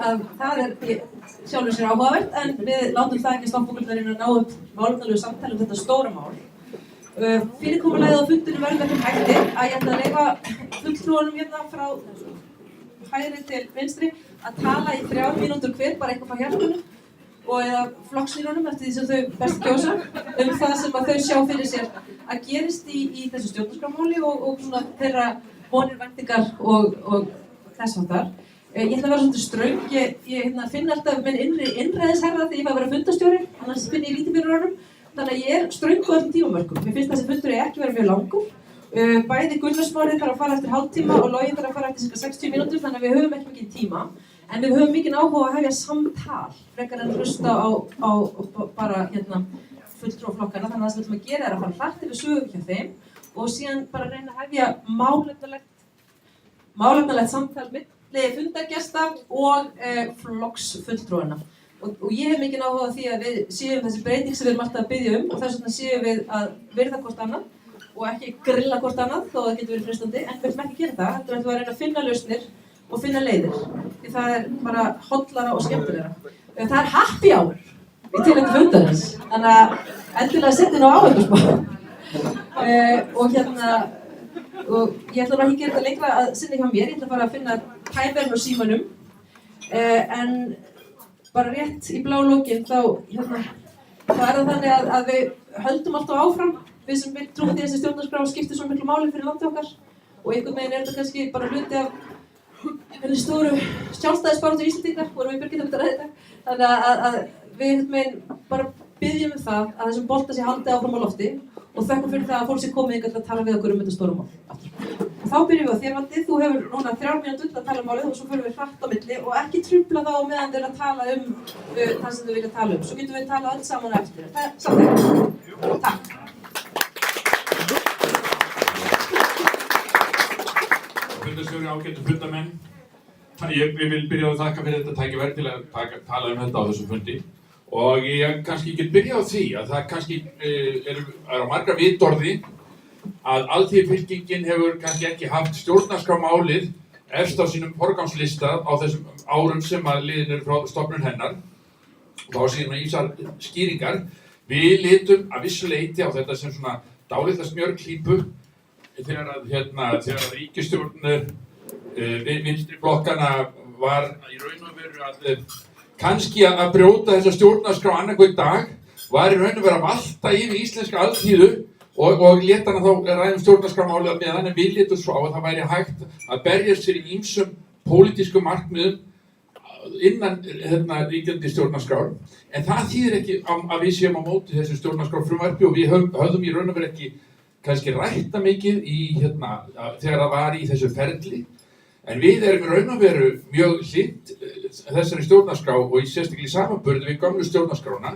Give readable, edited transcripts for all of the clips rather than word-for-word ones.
að það sjálfur sér áhugavert, en við látum það ekki stoppa okkur að ná upp málefnalegu samtali þetta stóra mál. Fyrirkomulagið á fundinum verður með þeim hætti að ég ætla að leyfa fulltrúunum hérna frá hægri til vinstri að tala í 3 mínútur hver, bara eitthvað frá hjartanu og eða flokkslínunum eftir því sem þau best kjósa það sem að þau sjá fyrir sér að gerist í þessu stjórnarskrármáli og svona þeirra vonir, væntingar og þess háttar. Ég ætla að vera svolítið ströng, ég finn alltaf minn innræðisherra þegar ég fæ að vera fundastjóri, annars finn ég lítið fyrir honum. Þannig að ég er ströng á öllum tímamörkum. Mér finnst þessi fundur ekki vera mjög langur. Bæði Gunnar Smári þarf að fara eftir hálftíma og Logi þarf að fara eftir 60 mínútur, þannig að við höfum ekki mikið tíma. En við höfum mikinn áhuga að hefja samtal, frekar en hlusta á bara fulltrúaflokkana. Þannig að það sem við ætlum að gera er að fara hratt yfir sögu hjá þeim og síðan bara reyna að hefja málefnalegt samtal milli fundargesta og flokksfulltrúanna. Og ég hef mikinn áhuga á því að við séum þessi breyting sem við erum alltaf að biðja og þess vegna séum við að virða hvort annað og ekki grilla hvort annað þó það getur verið freistandi, en við ætlum ekki að gera það, heldur ætlum við að reyna að finna lausnir og finna leiðir, því það er bara hollara og skemmtilegra. Það er happy hour í tilefni fundarins, þannig að endilega setja inn á áhyggjusmál. Og ég ætla ekki að gera þetta lengra að sinni hjá mér, ég ætla bara að finna tæmerinn og símanum, en bara rétt í blá lokin þá er það þannig að við höldum alltaf áfram, við sem við trúum því að þessi stjórnarskrá skiptir svo miklu máli fyrir landið okkar og einhvern veginn þetta kannski bara hluti af henni stóru sjálfstæðisbaráttu Íslendingar, vorum við Birgitta að ræða þetta, þannig að við einhvern veginn bara biðjum það að þessum bolta sé haldið áfram á lofti og þökkum fyrir það að fólk sé komið hingað til að tala við okkur þetta stóra mál. Og þá byrjum við á þér, Valdi, þú hefur núna 3 mínútur að tala um málið og svo förum við hratt á milli og ekki trufla þá meðan þeir að tala það sem þau vilja tala Svo getum við talað öll saman eftir. Það er samþykkt. Takk. Fundarstjóri, ágætu fundamenn. Ég vil byrja að þakka fyrir þetta tækifæri til að tala þetta á þessum fundi. Og ég kannski get byrja á því að það kannski er á margra vitorði að Alþýðufylkingin hefur kannski ekki haft stjórnarskrármálið efst á sínum forgangslista á þessum árum sem að liðin eru frá stofnun hennar. Þá síðan ýmsar skýringar. Við litum að vissu leyti á þetta sem svona dálitla smjörklípu þegar að ríkisstjórn vinstri flokkana var í raun og veru að kannski að brjóta þessa stjórnarskrá annað hvern dag var í raun og veru að valta yfir íslenska alþýðu og lét hana þá ræðum stjórnarskrármálið að meðan en við litum svo á að það væri hægt að berjast fyrir ýmsum pólitískum markmiðum innan ríkjandi stjórnarskrár. En það þýðir ekki að við séum á móti þessu stjórnarskrárfrumvarpi og við höfðum í raun og veru ekki kannski rætta mikið þegar það var í þessu ferli. En við erum í raun og veru mjög hlynnt þessari stjórnarskrá og í sérstaklega samanburði við gömlu stjórnarskrána.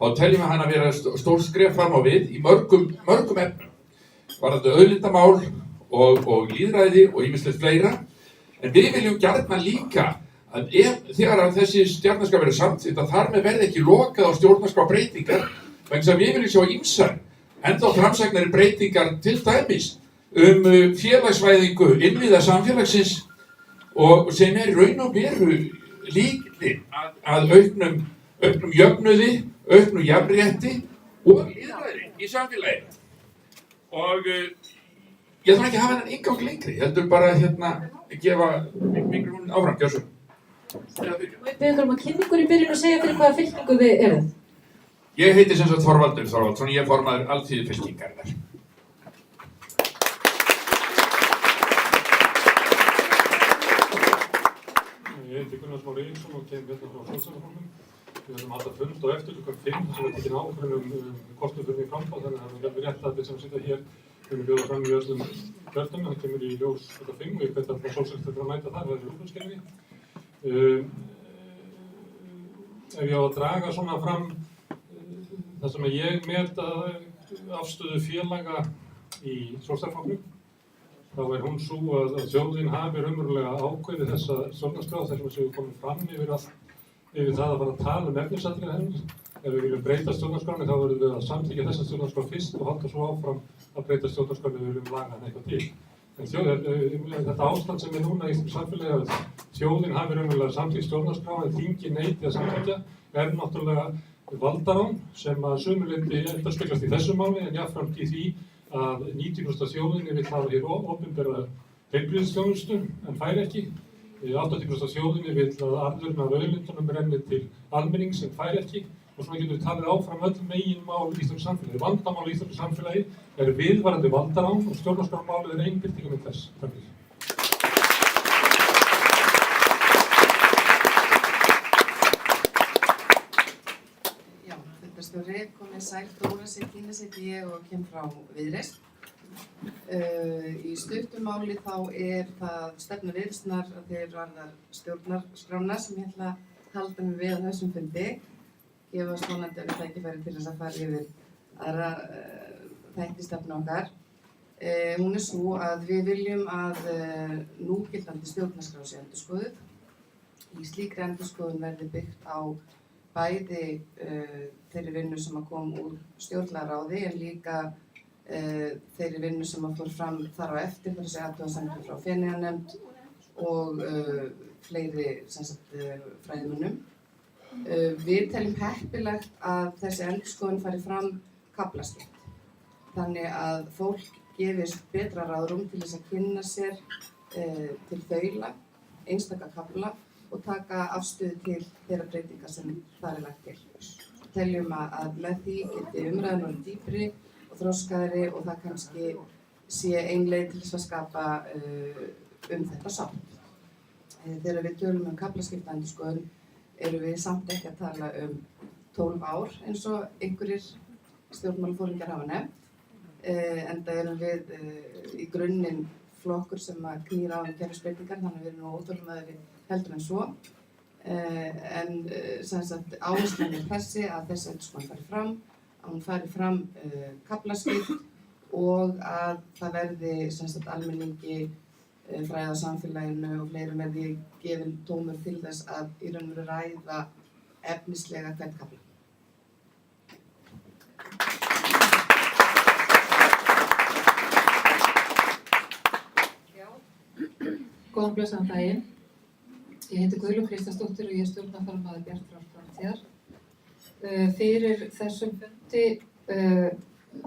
Þá teljum við hana vera stórt skref fram á við í mörgum efnum. Varðandi auðlindamál og lýðræði og ýmislegt fleira. En við viljum gjarnan líka að þegar þessi stjórnarskrá verður samþykkt að þar með verði ekki lokað á stjórnarskrárbreytingar vegna þess að við viljum sjá ýmsar enda framsæknari breytingar til dæmis félagsvæðingu innviða samfélagsins og sem er raun og veru lykillinn að auknum jöfnuði, auknum jafnrétti og lýðræði í samfélagi. Og ég þarf ekki að hafa þennan inngang lengri, heldur bara gefa mikrofóninn áfram, gjörðu svo. Við byrjum að kynna ykkur í byrjun og segja fyrir hvaða fylkingu þið eruð. Ég heiti sem sagt Þorvaldur Þorvaldsson, ég er formaður Alþýðufylkingarinnar. Ég heiti Gunnar Smári Eiríksson og kem frá Sjálfstæðisflokknum. Við höfum alltaf fund og eftir klukkan 5 sem er tekin ákvörðun kosningaförðin í framboð, þannig að það er rétt að þeir sem sitja hér munu bjóða fram í öllum kjördæmum. Það kemur í ljós klukkan 5 og ég hvet að Sjálfstæðisflokkur að mæta þar, það er útflutningskerfi. Ef ég á að draga svona fram það sem ég met afstöðu félaga í Sjálfstæðisflokknum, þá er hún sú að þjóðin hafi raunverulega ákveðið þessa stjórnarskrá þar sem við komum fram yfir það að fara að tala efnisatriði hennar. Ef við viljum breyta stjórnarskránni þá verðum við að samþykkja þessa stjórnarskrá fyrst og halda svo áfram að breyta stjórnarskránni ef við viljum laga hann eitthvað til. Þetta ástand sem núna í samfélagi að þjóðin hafi raunverulega samþykkt stjórnarskrá en þingið neiti að samþykkja náttúrulega valdarán sem að sumu leyti endurspeglast í þessu máli en jafnframt í því að 90% af þjóðinni vill hafa hér opinbera heilbrigðisþjónustu en fær ekki. 80% af þjóðinni vill að arðurinn af auðlindunum renni til almennings en fær ekki. Og svona getum við talið áfram öll meginmál í íslensku samfélagi. Vandamál í íslensku samfélagi eru viðvarandi valdarán og stjórnarskrármálið ein birtingarmynd þess. Já, fundarstjóri, komið sæl, Dóra Sigrína heiti ég og kem frá Viðreisn. Í stuttu máli þá það stefna Viðreisnar að þeir varðar stjórnarskrána sem ég ætla að halda mig við á þessum fundi. Gefa vonandi tækifæri til þess að fara yfir aðra þætti stefnu okkar. Hún svo að við viljum að núgildandi stjórnarskrá sé endurskoðuð. Í slíkri endurskoðun verði byggt á bæði þeirri vinnu sem kom úr stjórnlagaráði en líka þeirri vinnu sem fór fram þar á eftir, þar að segja athugasemdir frá Feneyjanefnd og fleiri fræðimönnum. Við teljum heppilegt að þessi endurskoðun fari fram kaflaskipt. Þannig að fólk gefist betra ráðrúm til þess að kynna sér til þaula, einstaka kafla og taka afstöðu til þeirra breytinga sem þar lagt til. Teljum að með því geti umræðan orðið dýpri og þroskaðri og það kannski sé ein leið til þess að skapa þetta sátt. Þegar við tölum kaflaskipta endurskoðun erum við samt ekki að tala 12 ár eins og einhverjir stjórnmálafóringjar hafa nefnt. Enda erum við í grunninn flokkur sem knýr á kerfisbreytingar, þannig að við erum nú óþolinmóðari heldur en svo. En áherslan þessi að þessi endurskoðun fari fram, að hún fari fram kaflaskipt og að það verði almenningi fræða samfélaginu og fleiri verði gefin tómur til þess að í raun og veru ræða efnislega hvern kafla. Já, góðan blessaðan daginn. Ég heiti Guðlaug Kristjánsdóttir og ég stjórnarformaður Bjartrar framtíðar. Fyrir þessum fundi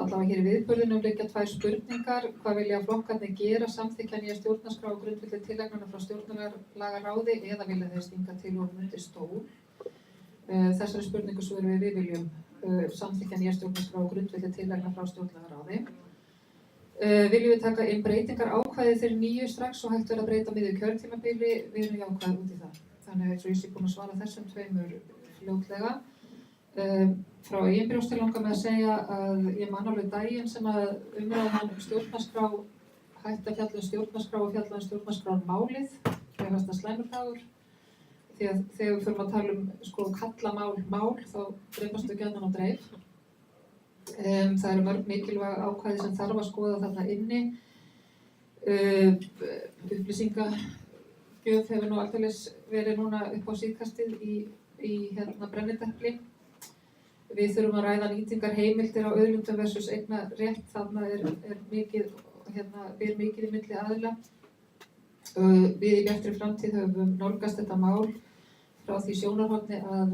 allavega hér í viðburðinum liggja 2 spurningar. Hvað vilja flokkarnir gera, samþykkja nýja stjórnarskrá og grundvelli tillagnanna frá stjórnlagaráði eða vilja þeir stinga til og undir stól? Þessari spurningu svörum við viljum samþykkja nýja stjórnarskrá og grundvelli tillagnanna frá stjórnlagaráði. Viljum við taka inn breytingar ákvæði þeirri nýju strax og hægt að breyta miðju kjörtímabili, við erum jákvæðir út í það. Þannig að ég sé búin að svara þessum 2 fljótlega. Frá eigin brjósti langar með að segja að ég man alveg daginn sem að umræðan stjórnarskrá hætti að fjalla stjórnarskrá og fjalla stjórnarskrármálið. Það fannst það slæmur dagur. Því að þegar við förum að tala kalla mál þá dreifast við gjarnan á dreif. Það eru mörg mikilvæg ákvæði sem þarf að skoða þarna inni. Upplýsingagjöf hefur nú aldeilis verið núna upp á síðkastið í brennidepli. Við þurfum að ræða nýtingarheimildir á auðlindum versus eignarétt. Þarna ber mikið í milli aðila. Við í Bjartri framtíð höfum nálgast þetta mál frá því sjónarhorni að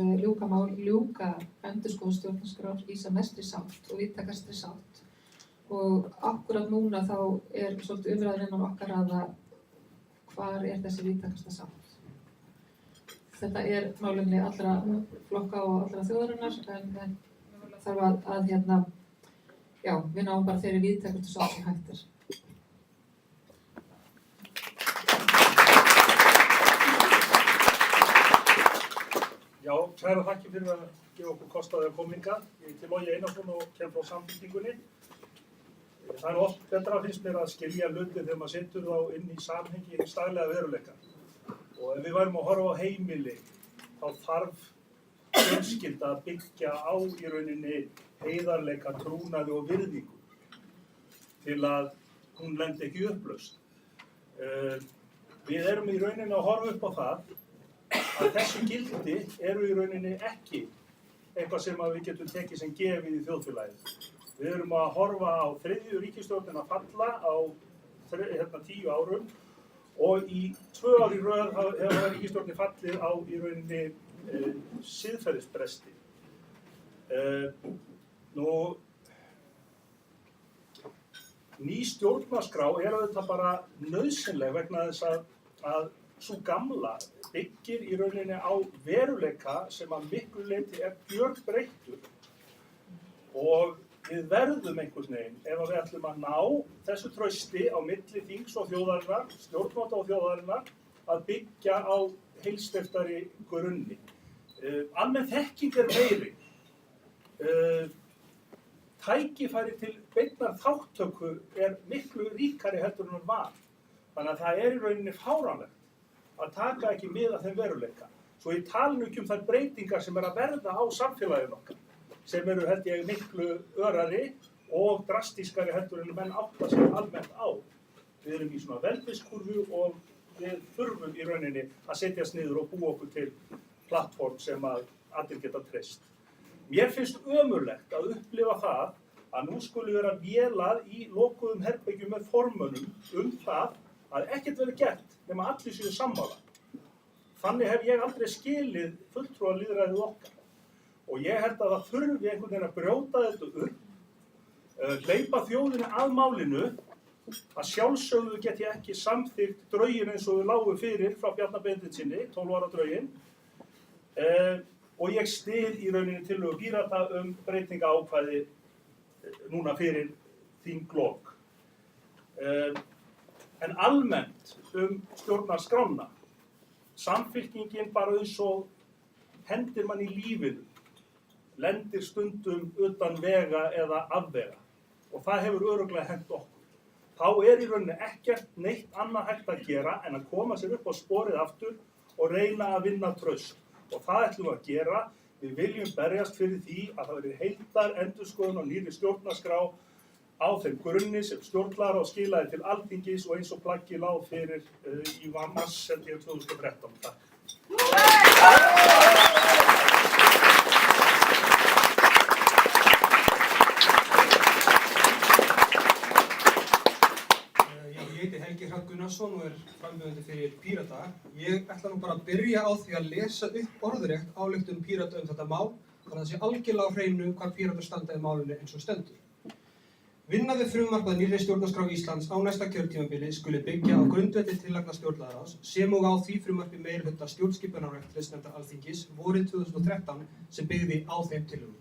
ljúka endurskoðun stjórnarskrár í sem mestri sátt og víðtækastri sátt. Og akkúrat núna þá svolítið umræðan innan okkar að hvar þessi víðtækasta sátt. Þetta málefni allra flokka og allra þjóðarinnar en þarf að við náum bara þeirri víðtækustu sátt sem hægt Já, kærar þakkir fyrir að gefa okkur kost á því að koma hingað. Ég heiti Logi Einarsson og kem frá Samfylkingunni. Það oft betra finnst mér að skilja hluti þegar maður setur þá inn í samhengi í staglega veruleika. Og ef við værum að horfa á heimili, þá þarf fjölskylda að byggja á í rauninni heiðarleika, trúnaði og virðingu til að hún lendi ekki í upplausn. Við erum í rauninni að horfa upp á það að þessu gildi eru í rauninni ekki eitthvað sem við getum tekið sem gefið í þjóðfélagið. Við erum að horfa á þriðju ríkisstjórnina falla á 10 árum og í 2 ár í röð hefur ríkisstjórnin fallið á í rauninni siðferðisbresti. Ný stjórnarskrá auðvitað bara nauðsynleg vegna þess að sú gamla byggir í rauninni á veruleika sem að miklu leyti gjörbreyttur og við verðum einhvern veginn ef við ætlum að ná þessu trausti á milli þings og þjóðarinnar, stjórnvalda og þjóðarinnar að byggja á heilsteyptari grunni. Almenn þekking meiri. Tækifæri til beinnar þátttöku miklu ríkari heldur en hún var. Þannig að það í rauninni fáránlegt að taka ekki mið af þeim veruleika. Svo ég tala nú ekki þær breytingar sem að verða á samfélaginu okkar, sem held ég miklu örari og drastískari heldur en menn átta sig almennt á. Við erum í svona veldiskurfu og við þurfum í rauninni að setjast niður og búa okkur til plattform sem að allir geta treyst. Mér finnst ömurlegt að upplifa það að nú skuli vera vélað í lokuðum herbergjum með formönnum það að ekkert verið gert nema allir séu sammála. Þannig hef ég aldrei skilið fulltrúalýðræðið okkar. Og ég held að það þurfi einhvern veginn að brjóta þetta upp, hleypa þjóðinni að málinu, að sjálfsögðu get ég ekki samþykkt drauginn eins og þau lágu fyrir frá Bjarna Benediktssyni, 12 ára drauginn, og ég styð í rauninni tillögu Pírata breytingaákvæði núna fyrir þinglok. En almennt stjórnarskrána, samfylkingin bara eins og hendir mann í lífinu, lendir stundum utan vega eða afvega og það hefur örugglega hent okkur. Þá í rauninni ekkert neitt annað hægt að gera en að koma sér upp á sporið aftur og reyna að vinna traust. Og það ætlum við að gera. Við viljum berjast fyrir því að það verði heildarendurskoðun á nýrri stjórnarskrá á þeim grunni sem stjórnlagaráð skilaði til Alþingis og eins og plaggið lá fyrir í mars 2013. Takk. Ég heiti Helgi Hrafn Gunnarsson og frambjóðandi fyrir Pírata. Ég ætla nú bara að byrja á því að lesa upp orðrétt ályktun Pírata þetta mál, þannig að það sé algjörlega á hreinu hvar Píratar standa í málinu eins og stendur. Vinna við frumvarp að nýrri stjórnarskrá Íslands á næsta kjörtímabili skuli byggja á grundvelli tillagna stjórnlagaráðs sem og á því frumvarpi meirihluta stjórnskipunar- og eftirlitsnefndar Alþingis vorið 2013 sem byggði á þeim tillögum.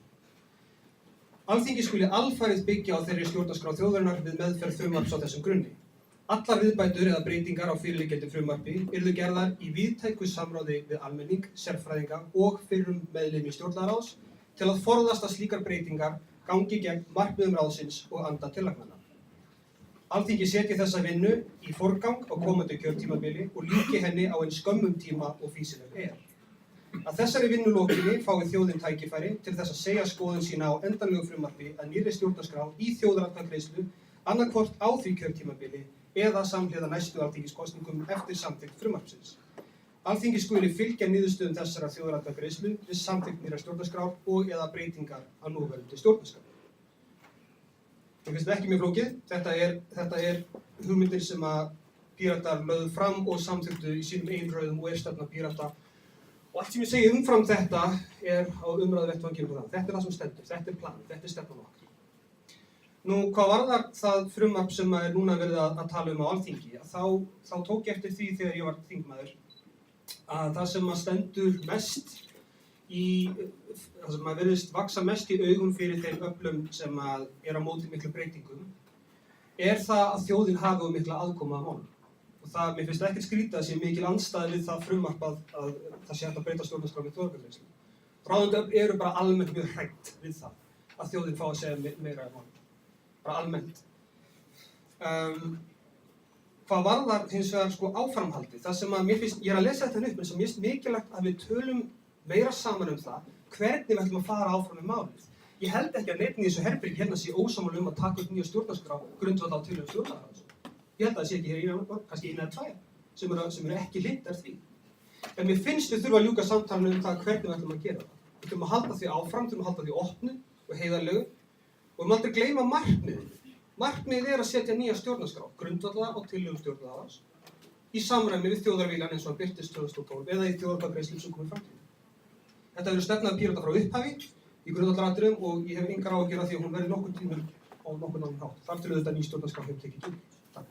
Alþingi skuli alfarið byggja á þeirri stjórnarskrá þjóðarinnar við meðferð frumvarps á þessum grunni. Allar viðbætur eða breytingar á fyrirliggjandi frumvarpi yrðu gerðar í víðtæku samráði við almenning, sérfræðinga og fyrrum meðlimi stjórnlagaráðs til að forðast að slíkar breytingar gangi gegn markmiðum ráðsins og anda tillagnanna. Alþingi setji þessa vinnu í forgang á komandi kjörtímabili og líki henni á eins skömmum tíma og fýsileg Að þessari vinnu lokinni fái þjóðin tækifæri til þess að segja skoðun sína á endanlegu frumvarpi að nýrri stjórnarskrá í þjóðaratkvæðagreiðslu annaðhvort á því kjörtímabili eða samhliða næstu alþingiskosningum eftir samþykkt frumvarpsins. Alþingi skuli fylgja niðurstöðum þessarar þjóðaratkvæðagreiðslu við samþykkt nýrrar stjórnarskrár og eða breytingar á núverandi stjórnarskrá. Mér finnst þetta ekki mjög flókið. Þetta hugmyndir sem að Píratar lögðu fram og samþykktu í sínum eigin röðum og stefna Pírata. Og allt sem ég segi umfram þetta á umræðuvettvangi um það. Þetta það sem stendur, þetta planið, þetta stefnan okkar. Nú, hvað varðar það frumvarp sem núna verið að tala um á Alþingi, þá tók ég eftir því þegar ég var þingmaður að það sem að stendur mest það sem að virðist vaxa mest í augum fyrir þeim öflum sem að á móti miklu breytingum það að þjóðin hafi mikla aðkomu að málum. Og mér finnst ekkert skrítið að sé mikil andstæða við það frumvarp að það sé hægt að breyta stjórnarskrá með þjóðaratkvæðagreiðslu. Ráðandi öfl eru bara almennt mjög hrædd við það að þjóðin fái að segja meira um málum. Bara almennt. Hvað varðar hins vegar áframhaldi, það sem að mér finnst, ég að lesa þetta upp, en sem mér finnst mikilvægt að við tölum meira saman um það, hvernig við ætlum að fara áfram með málið. Ég held ekki að neitt í þessu herbergi hérna sé ósammála að taka upp nýja stjórnarskrá grundvallað á tillögum stjórnlagaráðs. Ég held að það sé ekki hér kannski eina eða tvær sem eru ekki hlynntar því. En mér finnst við þurfa að ljúka samtalinu um það hvernig við ætlum að gera það. Við þurfum að halda því áfram, þurfum að halda því opnu og heiðarlegu og við má aldrei gleyma markmiðinu. Markmiðið er að setja nýja stjórnarskrá, grundvalla á tillögum stjórnlagaráðs, í samræmi við þjóðarviljann eins og hann birtist 2012 eða í þjóðaratkvæðagreiðslu sem komið fram til. Þetta verður stefna Pírata frá upphafi í grundvallaratriðum og ég hef engar áhyggjur af því að hún verði nokkurn tímann á nokkurn annan hátt. Þar til auðvitað ný stjórnarskrá hefur tekið gildi. Takk.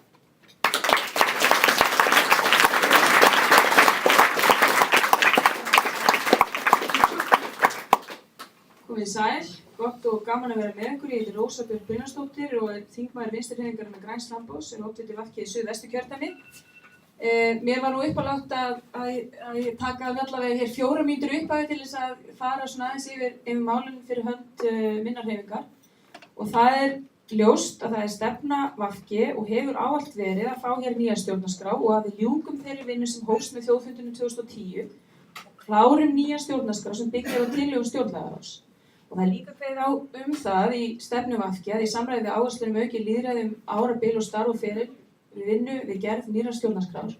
Komið sæl, gott og gaman að vera með ykkur. Ég heiti Rósa Björk Brynjarsdóttir og er þingmaður Vinstri-hreyfingarinnar Græns framboðs en oddviti VG í Suðvesturkjördæmi. Mér var nú uppálátt að taka allavega hér 4 mínútur upphafi til þess að fara svona aðeins yfir málin fyrir hönd minnar hreyfingar. Og það er ljóst að það er stefna VG og hefur ávallt verið að fá hér nýja stjórnarskrá og að við ljúkum þeirri vinnu sem hófst með þjóðfundinum 2010, klárum nýja stjórnarskrá sem byggir á tillögum stjórnlagaráðs. Og það er líka kveðið á það í stefnu VG að í samræmi við áherslur aukið lýðræði árabil og starf og feril við vinnu við gerð nýrrar stjórnarskrár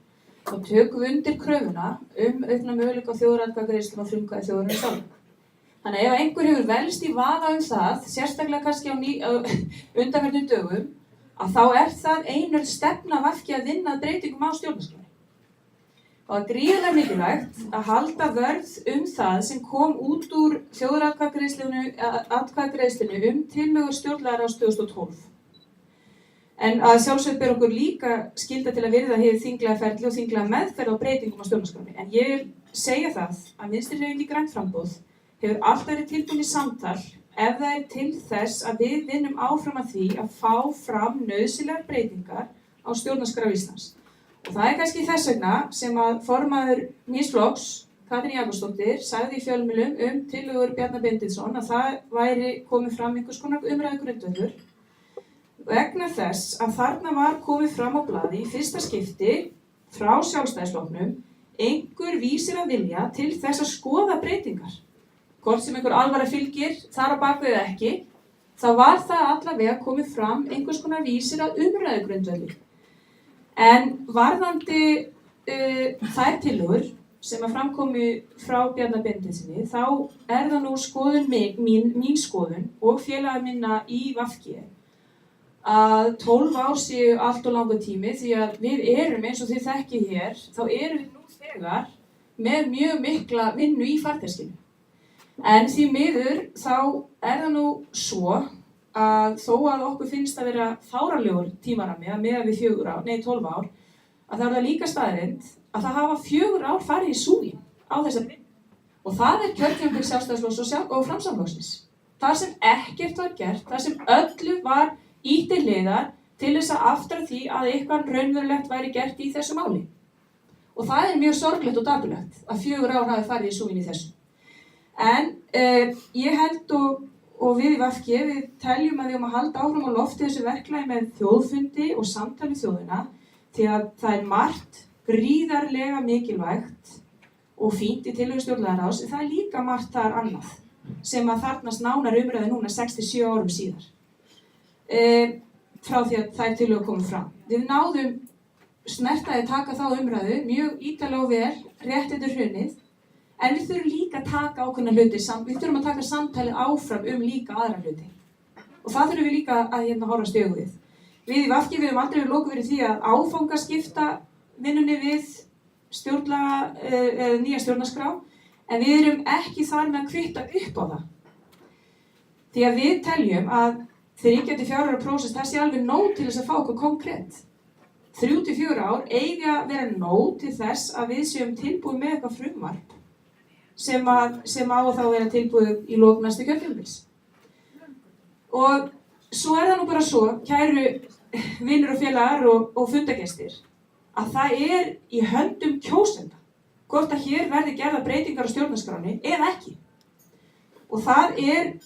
og tökum við undir kröfuna aukna möguleika á þjóðaratkvæðagreiðslum og frumkvæði þjóðarinnar sjálfrar. Þannig að ef einhver hefur velst í vafa það, sérstaklega kannski á undanfarnum dögum, að þá er það einöld stefna VG að vinna að breytingum á stjórnarskránni. Og það er gríðarlega mikilvægt að halda vörð það sem kom út úr þjóðaratkvæðagreiðslunni tillögur stjórnlagaráðs 2012. En að sjálfsögðu ber okkur líka skylda til að virða hið þinglega ferli og þinglega meðferð á breytingum á stjórnarskránni. En ég vil segja það að Vinstri-hreyfingin Grænt framboð hefur alltaf verið tilbúin í samtal ef það er til þess að við vinnum áfram að því að fá fram nauðsynlegar breytingar á stjórnarskrá Íslands. Og það er kannski þess vegna sem að formaður nýs flokks, Katrín Jakobsdóttir, sagði í fjölmiðlum tillögur Bjarna Benediktsson að það væri komið fram einhvers konar umræðugrundvöllur vegna þess að þarna var komið fram á blaði í fyrsta skipti frá Sjálfstæðisflokknum einhver vísir að vilja til þess að skoða breytingar. Hvort sem einhver alvara fylgir þar á bakvið ekki, þá var það allavega komið fram einhvers konar vísir að umræðugrundvölli. En varðandi þær tillögur sem að framkomi frá Bjarna Benediktssyni, þá er það nú skoðun mín skoðun og félaga minna í VG að 12 ár séu allt og langur tími því að við erum eins og þið þekkið hér, þá erum við nú þegar með mjög mikla vinnu í farteskinu. En því miður þá er það nú svo að þó að okkur finnst að vera fáránlegur tímarammi að miða við 12 ár, að það er það líka staðreynd að það hafa 4 ár farið í súginn á þessari vinnu. Og það er kjörtímabil Sjálfstæðisflokks og Framsóknarflokksins. Þar sem ekkert var gert, þar sem öllu var ýtt til hliðar til þess að aftra því að eitthvað raunverulegt væri gert í þessu máli. Og það er mjög sorglegt og dapurlegt að 4 ár hafi farið í súginn í þessu. En ég held og við í VG, við teljum að við höfum að halda áfram á lofti þessu verklagi með þjóðfundi og samtali við þjóðina því að það er margt gríðarlega mikilvægt og fínt í tillögu stjórnlagaráðs en það er líka margt þar annað sem að þarfnast nánar umræðu núna 6-7 árum síðar frá því að þær tillögur komið fram. Við náðum snertaði taka þá umræðu mjög ítarlega og vel rétt eftir hrunið. En við þurfum líka að taka ákveðna hluti, við þurfum að taka samtalið áfram líka aðra hluti. Og það þurfum við líka að horfast í augu við. Við í VG höfum aldrei verið lokuð fyrir því að áfangaskipta vinnunni við nýja stjórnarskrá, en við erum ekki þar með að kvitta upp á það. Því að við teljum að 3-4 ára prósess, það sé alveg nóg til þess að fá okkur konkrétt. 3-4 ár eigi að vera nóg til þess að við séum tilbúið með eitthvað frumvarp sem á þá vera tilbúið í lok næsta kjörtímabils. Og svo er það nú bara svo, kæru vinir og félagar og fundagestir, að það er í höndum kjósenda hvort að hér verði gerða breytingar á stjórnarskránni eða ekki. Og það er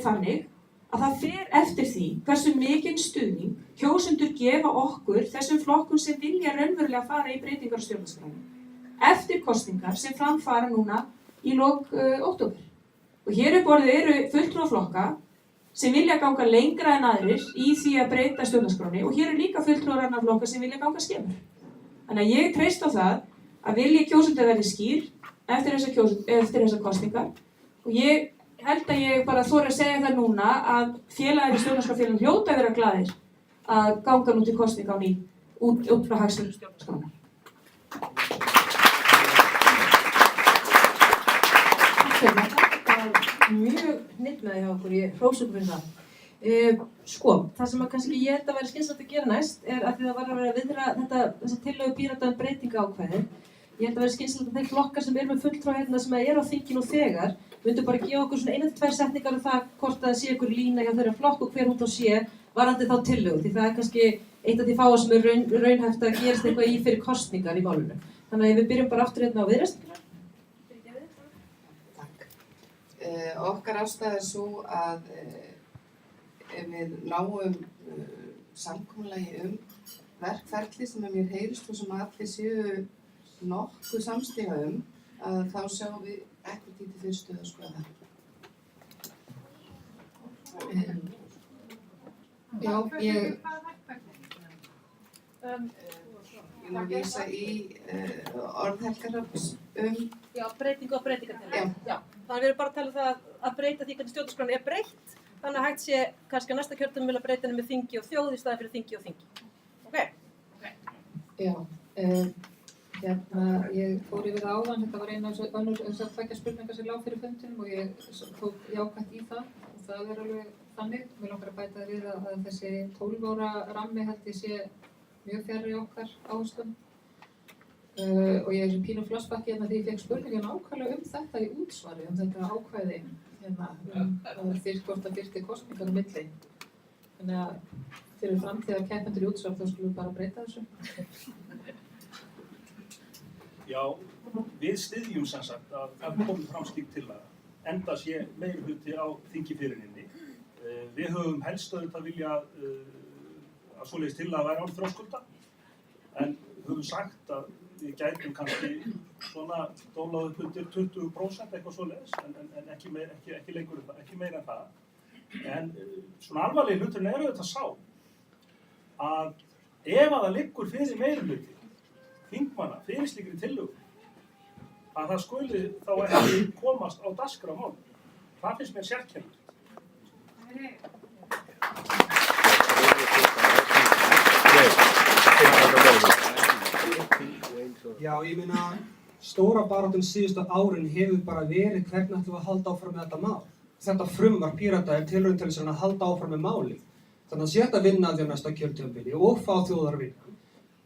þannig að það fer eftir því hversu mikinn stuðning kjósendur gefa okkur þessum flokkum sem vilja raunverulega fara í breytingar á stjórnarskránni eftir kosningar sem framfara núna í lok október. Og hér borðið eru fulltrúaflokka sem vilja ganga lengra en aðrir í því að breyta stjórnarskránni og hér líka fulltrúar annarra flokka sem vilja ganga skemur. Þannig að ég treyst á það að vilji kjósenda verði skýr eftir þessar kosningar og ég held að ég bara þori að segja það núna að félagar í stjórnarskrárfélaginu hljóta að vera glaðir að ganga nú til kosninga á ný út frá hagsmunum stjórnarskrárinnar. Mjög hnill með því hjá okkur, ég hrósa ykkur fyrir það. Sko, það sem kannski ég held að vera skynsamlegt að gera næst er að því það var að vera að viðra þessa tillögu Pírata breytinga ákvæði. Ég held að vera skynsamlegt að þeir flokkar sem eru með fulltrúa hérna sem eru á þinginu og þegar myndu bara gefa okkur svona 1-2 setningar um það hvort það sé ykkur lína hjá þeirra flokk og hver hún þá sé varandi þá tillögu. Því það er kannski eitt af því fáa sem er raunhæft að gerast eitthvað í fyrir kosningar í málinu. Þannig að við byrjum bara aftur hérna á Viðreisn. Okkar ástæða er svo að ef við náum samkomulagi verkferli sem mér heyrist og sem allir séu nokkuð samstiga að þá sjáum við ekkert í til fyrstu að skoða það. Já, ég má vísa í orð Helga Hrafns Já, breytingu á breytingartillögu. Já. Þannig við erum bara að tala um það að breyta því hvernig stjórnarskráin er breytt. Þannig að hægt sé kannski að næsta kjörtímabil að breyta henni með þingi og þjóð í staðinn fyrir þingi og þingi. Ok? Já, ég fór yfir það áðan, þetta var eina af þessar tveggja spurningar sem lá fyrir fundinum og ég tók jákvætt í það og það er alveg þannig. Mér langar að bæta við að þessi 12 ára rammi held ég sé mjög fjarri okkar áherslum. Og ég er sem pínu flashbacki hérna því ég fekk spurningu nákvæmlega þetta í útsvari, þetta ákvæði hérna hvort það þyrfti kosningar á milli. Þannig að fyrir framtíðar keppendur í útsvar þá skulum við bara breyta þessu. Já, við styðjum sem sagt að það komið fram slík tillaga, enda sé meirihluti á þingifyririnni. Við höfum helst auðvitað vilja að svoleiðis tillaga væri án þröskulda, en höfum sagt að við gætum kannski svona dólað upp undir 20% eitthvað svoleiðis, en ekki meira en það. En svona alvarlegi hluturinn er auðvitað sá að ef að það liggur fyrir meirihluti þingmanna fyrir slíkri tillögu að það skuli þá ekki komast á dagskrá mál. Það finnst mér sérkennilegt. Já, ég meina, stóra baráttan síðustu árin hefur bara verið hvernig ætlum við að halda áfram með þetta mál. Þetta frumvarp Pírata er tilraun til þess að halda áfram með málið. Þannig að sé þetta vinna því á næsta kjörtímabili og fá þjóðarvinna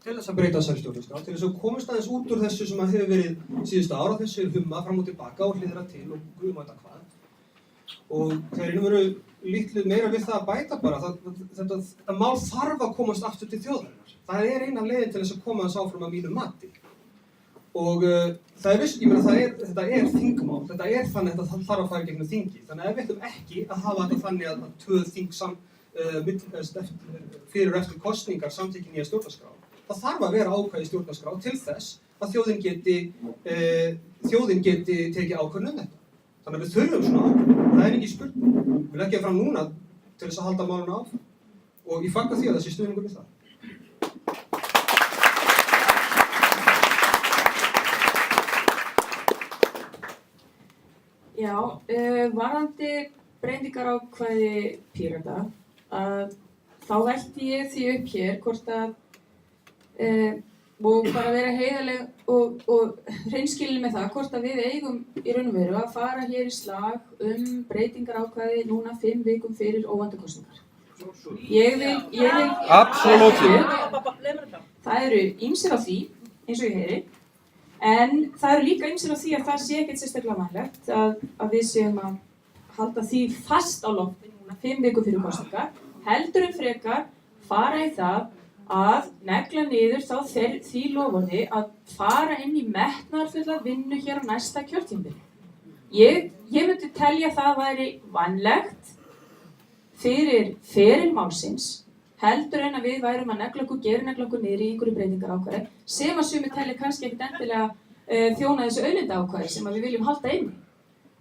til þess að breyta þessari stjórnarskrá, til þess að komast aðeins út úr þessu sem hefur verið síðustu ára, þessu humma fram og tilbaka og hliðra til og guðum að þetta hvað. Og það er veru lítið meira við það að bæta bara, þetta mál þarf að komast aftur til þjóðarinnar. Það er eina leiðin til þess að koma þess áfram að mínu mati. Og það er viss, ég meina þetta er þingmál, þetta er þannig að það þarf að fara gegnum þingi. Þannig að ef við ætlum ekki að hafa þetta þannig að tvö þing fyrir og eftir kosningar samþykki nýja stjórnarskrá, það þarf að vera ákvæði í stjórnarskrá til þess að þjóðin geti tekið ákvörðun þetta. Þannig að við þurfum svona ákvörðun, það er ekki spurning. Við leggjum fram núna til þess að halda máluna áfram. Og ég fagna því að þessi stuðningur við það. Já, varðandi breytingarákvæði Pírata, þá velti ég því upp hér hvort að og bara vera heiðarleg og hreinskilin með það hvort að við eigum í raun og veru að fara hér í slag breytingarákvæði núna 5 vikum fyrir óvæntakosningar. Ég vil það eru ýmsir á því, eins og ég heyri, en það eru líka ýmsir á því að það sé ekkert sérstaklega vanlegt að við séum að halda því fast á lofti núna 5 vikum fyrir kosningar, heldur en frekar fara í það að negla niður þá því loforði að fara inn í metnaðarfulla vinnu hér á næsta kjörtímabili. Ég myndi telja það væri vænlegt fyrir feril málsins heldur en að við værum að negla okkur niður í einhverju breytingarákvæði sem að sumir telja kannski ekkert endilega þjóna þessu auðlindaákvæði sem að við viljum halda inni.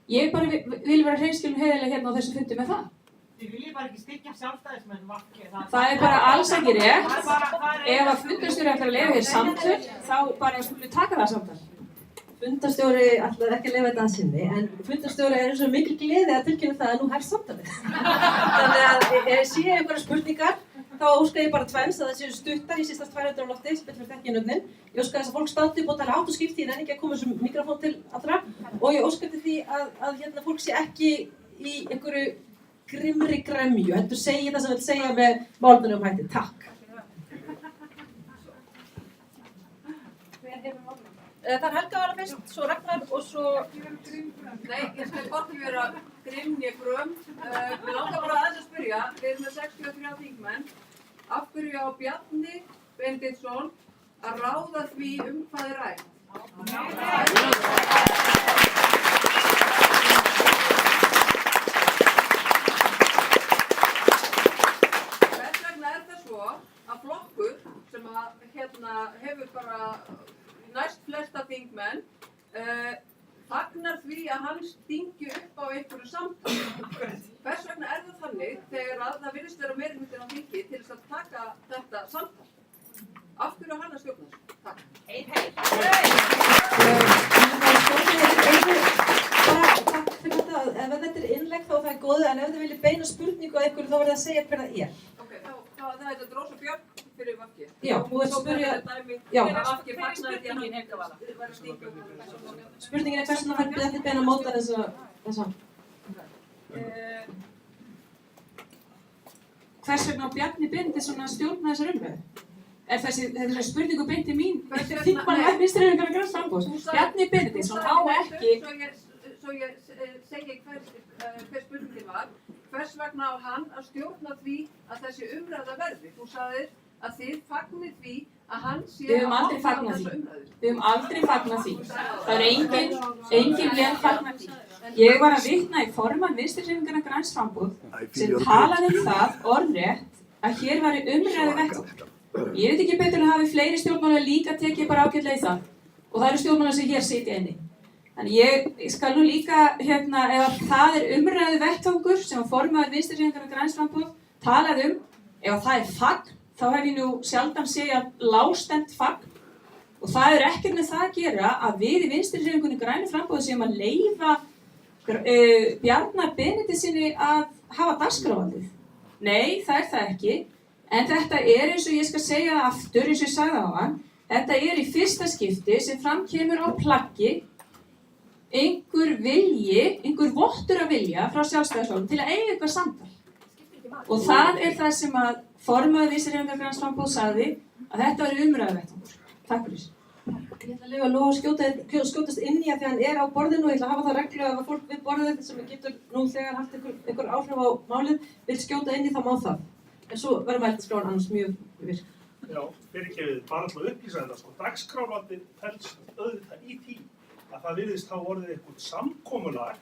Ég bara vil vera hreinskilin heiðarleg hérna á þessu fundi með það. Þið viljið bara ekki styrkja sjálfstæðismenn VG. Það er bara alls ekki rétt. Ef að fundarstjóri ætlar að leyfa hér samtöl, þá bara skulum við taka það samtal. Fundarstjóri ætlaði ekki að leyfa þetta að sinni, en fundarstjóri er eins og mikil gleði að tilkynna það að nú hefst samtalið. Þannig að ef sé einhverjar spurningar, þá óska ég bara tvenns að það séu stuttar í sísta 200 á lofti, betur fyrir ekki nöfnin. Ég óska þess að fólk standi upp og tala hátt og skýrt því en ekki að koma þessum mikrofón til allra. Og ég óska til því að fólk sé ekki í einhverju grimmri gremju, heldur segi það sem vil segja með málefnalegum hætti. Takk. Það er Helga var fyrst, svo Ragnar og svo... Nei, ég skal hvorki vera grimm né gröm. Við langar bara aðeins að spyrja, við erum með 63 þingmenn. Af hverju á Bjarni Benediktsson að ráða því hvað er rætt? Hvers vegna er það svo að flokkur sem hefur bara næst flesta þingmenn fagnar því að hann stingi upp á einhverju samtali. Hvers vegna er það þannig þegar það virðist vera meirihluti á þingi til þess að taka þetta samtal? Af hverju hann að stjórna þessu? Takk. Takk fyrir þetta. Ef þetta er innlegg þá það er góðið, en ef þið viljið beina spurningu að einhverju þá verður það að segja hver það er. Ok, það er þetta Rósa Björk fyrir Vafki. Já, þú ert að spyrja... Já, Vafki fagnar því að hann var að stinga upp. Spurningin er hversuna þær byrja þið beina að móta þessa. Hvers vegna á Bjarni Benediktsson að stjórna þessar umræðu? Er þessi spurningu beint til mín? Þingmann Vinstri-hreyfingarinnar Græns framboðs. Bjarni Benediktsson á ekki... Svo ég segi hver spurningin var. Hvers vegna á hann að stjórna því að þessi umræða verði? Þú sagðir að þið fagnir því að hann sé Við höfum aldrei fagnað því. Við höfum aldrei fagnað því. Það er engin vel fagnað því. Ég var að vitna í formann Vinstri-hreyfingarinnar Græns framboðs sem talaði það orðrétt að hér væri umræðu vettvangur. Ég veit ekki betur en hafi fleiri stjórnmálar líka tekið bara ágætlega í það. Og það eru stjórnmálar sem hér sitja inni. Þannig ég skal nú líka, ef það er umræðu vettvangur sem formaður Vinstri-hreyfingarinnar Græns framboðs talaði ef það er fagn, þá hef ég nú sjaldan séð lágstemmd fagn. Og það er ekkert með það að gera að við í Vinstri-hreyfingunni Grænu framboði séum að leyfa Bjarna Benediktssyni að hafa dagskrárvaldið. Nei, það er það ekki. En þetta er eins og ég skal segja það aftur, eins og ég sagði áðan, þetta er í fyrsta skipti sem fram kemur á plaggi einhver vottur af vilja frá Sjálfstæðisflokknum til að eiga eitthvað samtal. Og það er það sem að formaður Vinstri-hreyfingarinnar Græns framboðs sagði að þetta var umræðuvettvangur. Takk fyrir. Ég ætla að leyfa Lóa að skjótast inn í að því hann er á borðinu og ég ætla að hafa það reglu að fólk við borðið sem getur nú þegar haft einhver áhrif á málið vil skjóta inn í þá má það. En svo verður mældaskráin annars mjög virk. Já, fyrirgefið, bara alltaf upplýsa þetta sko. Dagskrárvaldið felst auðvitað í því að það virðist hafa orðið eitthvað samkomulag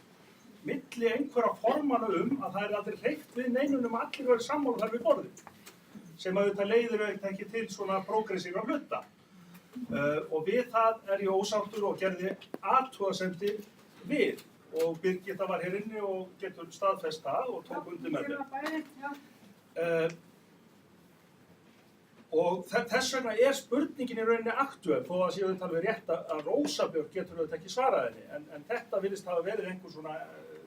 milli einhverja formanna að það er aldrei hreyft við neinunum að allir verið sammála þar við borðið. Sem auðvitað leiðir ekki til svona progressíva hluta. Og við það er ég ósáttur og gerði athugasemdir við. Og Birgitta var hér inni og getur staðfest það og tók undir með mér. Og þess vegna er spurningin í rauninni aktuell, þó að séu þetta alveg rétt að Rósa Björk getur auðvitað ekki svarað henni. En þetta virðist hafa verið einhver svona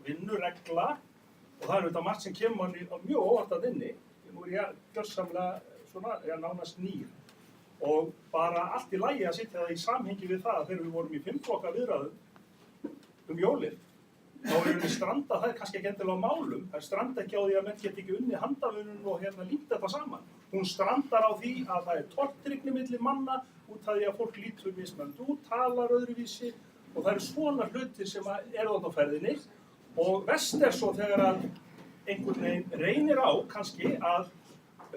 vinnuregla og það er auðvitað margt sem kemur manni mjög óvart að inni. Nú er ég gjörsamlega svona, nánast nýr. Og bara allt í lagi að sitja það í samhengi við það að þegar við vorum í 5 flokka viðræðum jólin. Þá er henni stranda, það er kannski ekki endilega á málum, það er stranda ekki á því að menn geti ekki unni handavinnun og líta þetta saman. Hún strandar á því að það er tortryggni milli manna út af því að fólk lítur mismunandi út, talar öðruvísi og það eru svona hlutir sem eru þarna á ferðinni. Og verst er svo þegar að einhvern veginn reynir á kannski að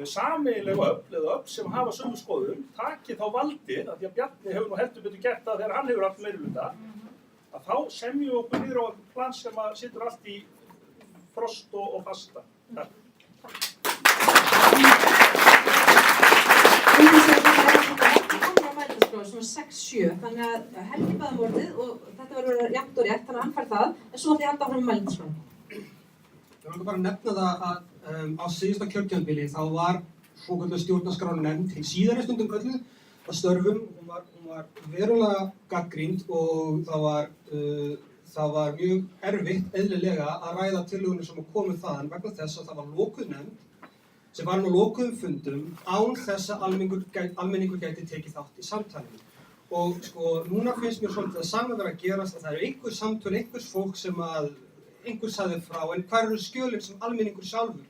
sameiginlegu öfl eða öfl sem hafa sömu skoðun taki þá valdið, af því að Bjarni hefur nú heldur betur gert það þegar hann hefur haft meirihluta, að þá semjum við okkur niður á einhvern plan sem að situr allt í frost og fasta. Takk. Svona 6-7, þannig að Helgi baðum orðið og þetta verður jafnt og rétt, þannig að hann fær það, en svo ætla ég að halda áfram með mældaskrána. Ég vil bara nefna það að á síðasta kjörtímabili þá var svokölluð stjórnarskrárnefnd til síðari stundum kölluð að störfum. Hún hún var verulega gagnrýnd og það var mjög erfitt eðlilega að ræða tillögunum sem komu þaðan vegna þess að það var lokuð nefnd sem var nú lokuðum fundum án þess að almenningur gæti tekið þátt í samtalinu. Og sko, núna finnst mér svolítið að sama vera að gerast að það eru einhver samtöl, einhvers fólk sem að einhver sagði frá, en hvar eru skjölin sem almenningur sjálfur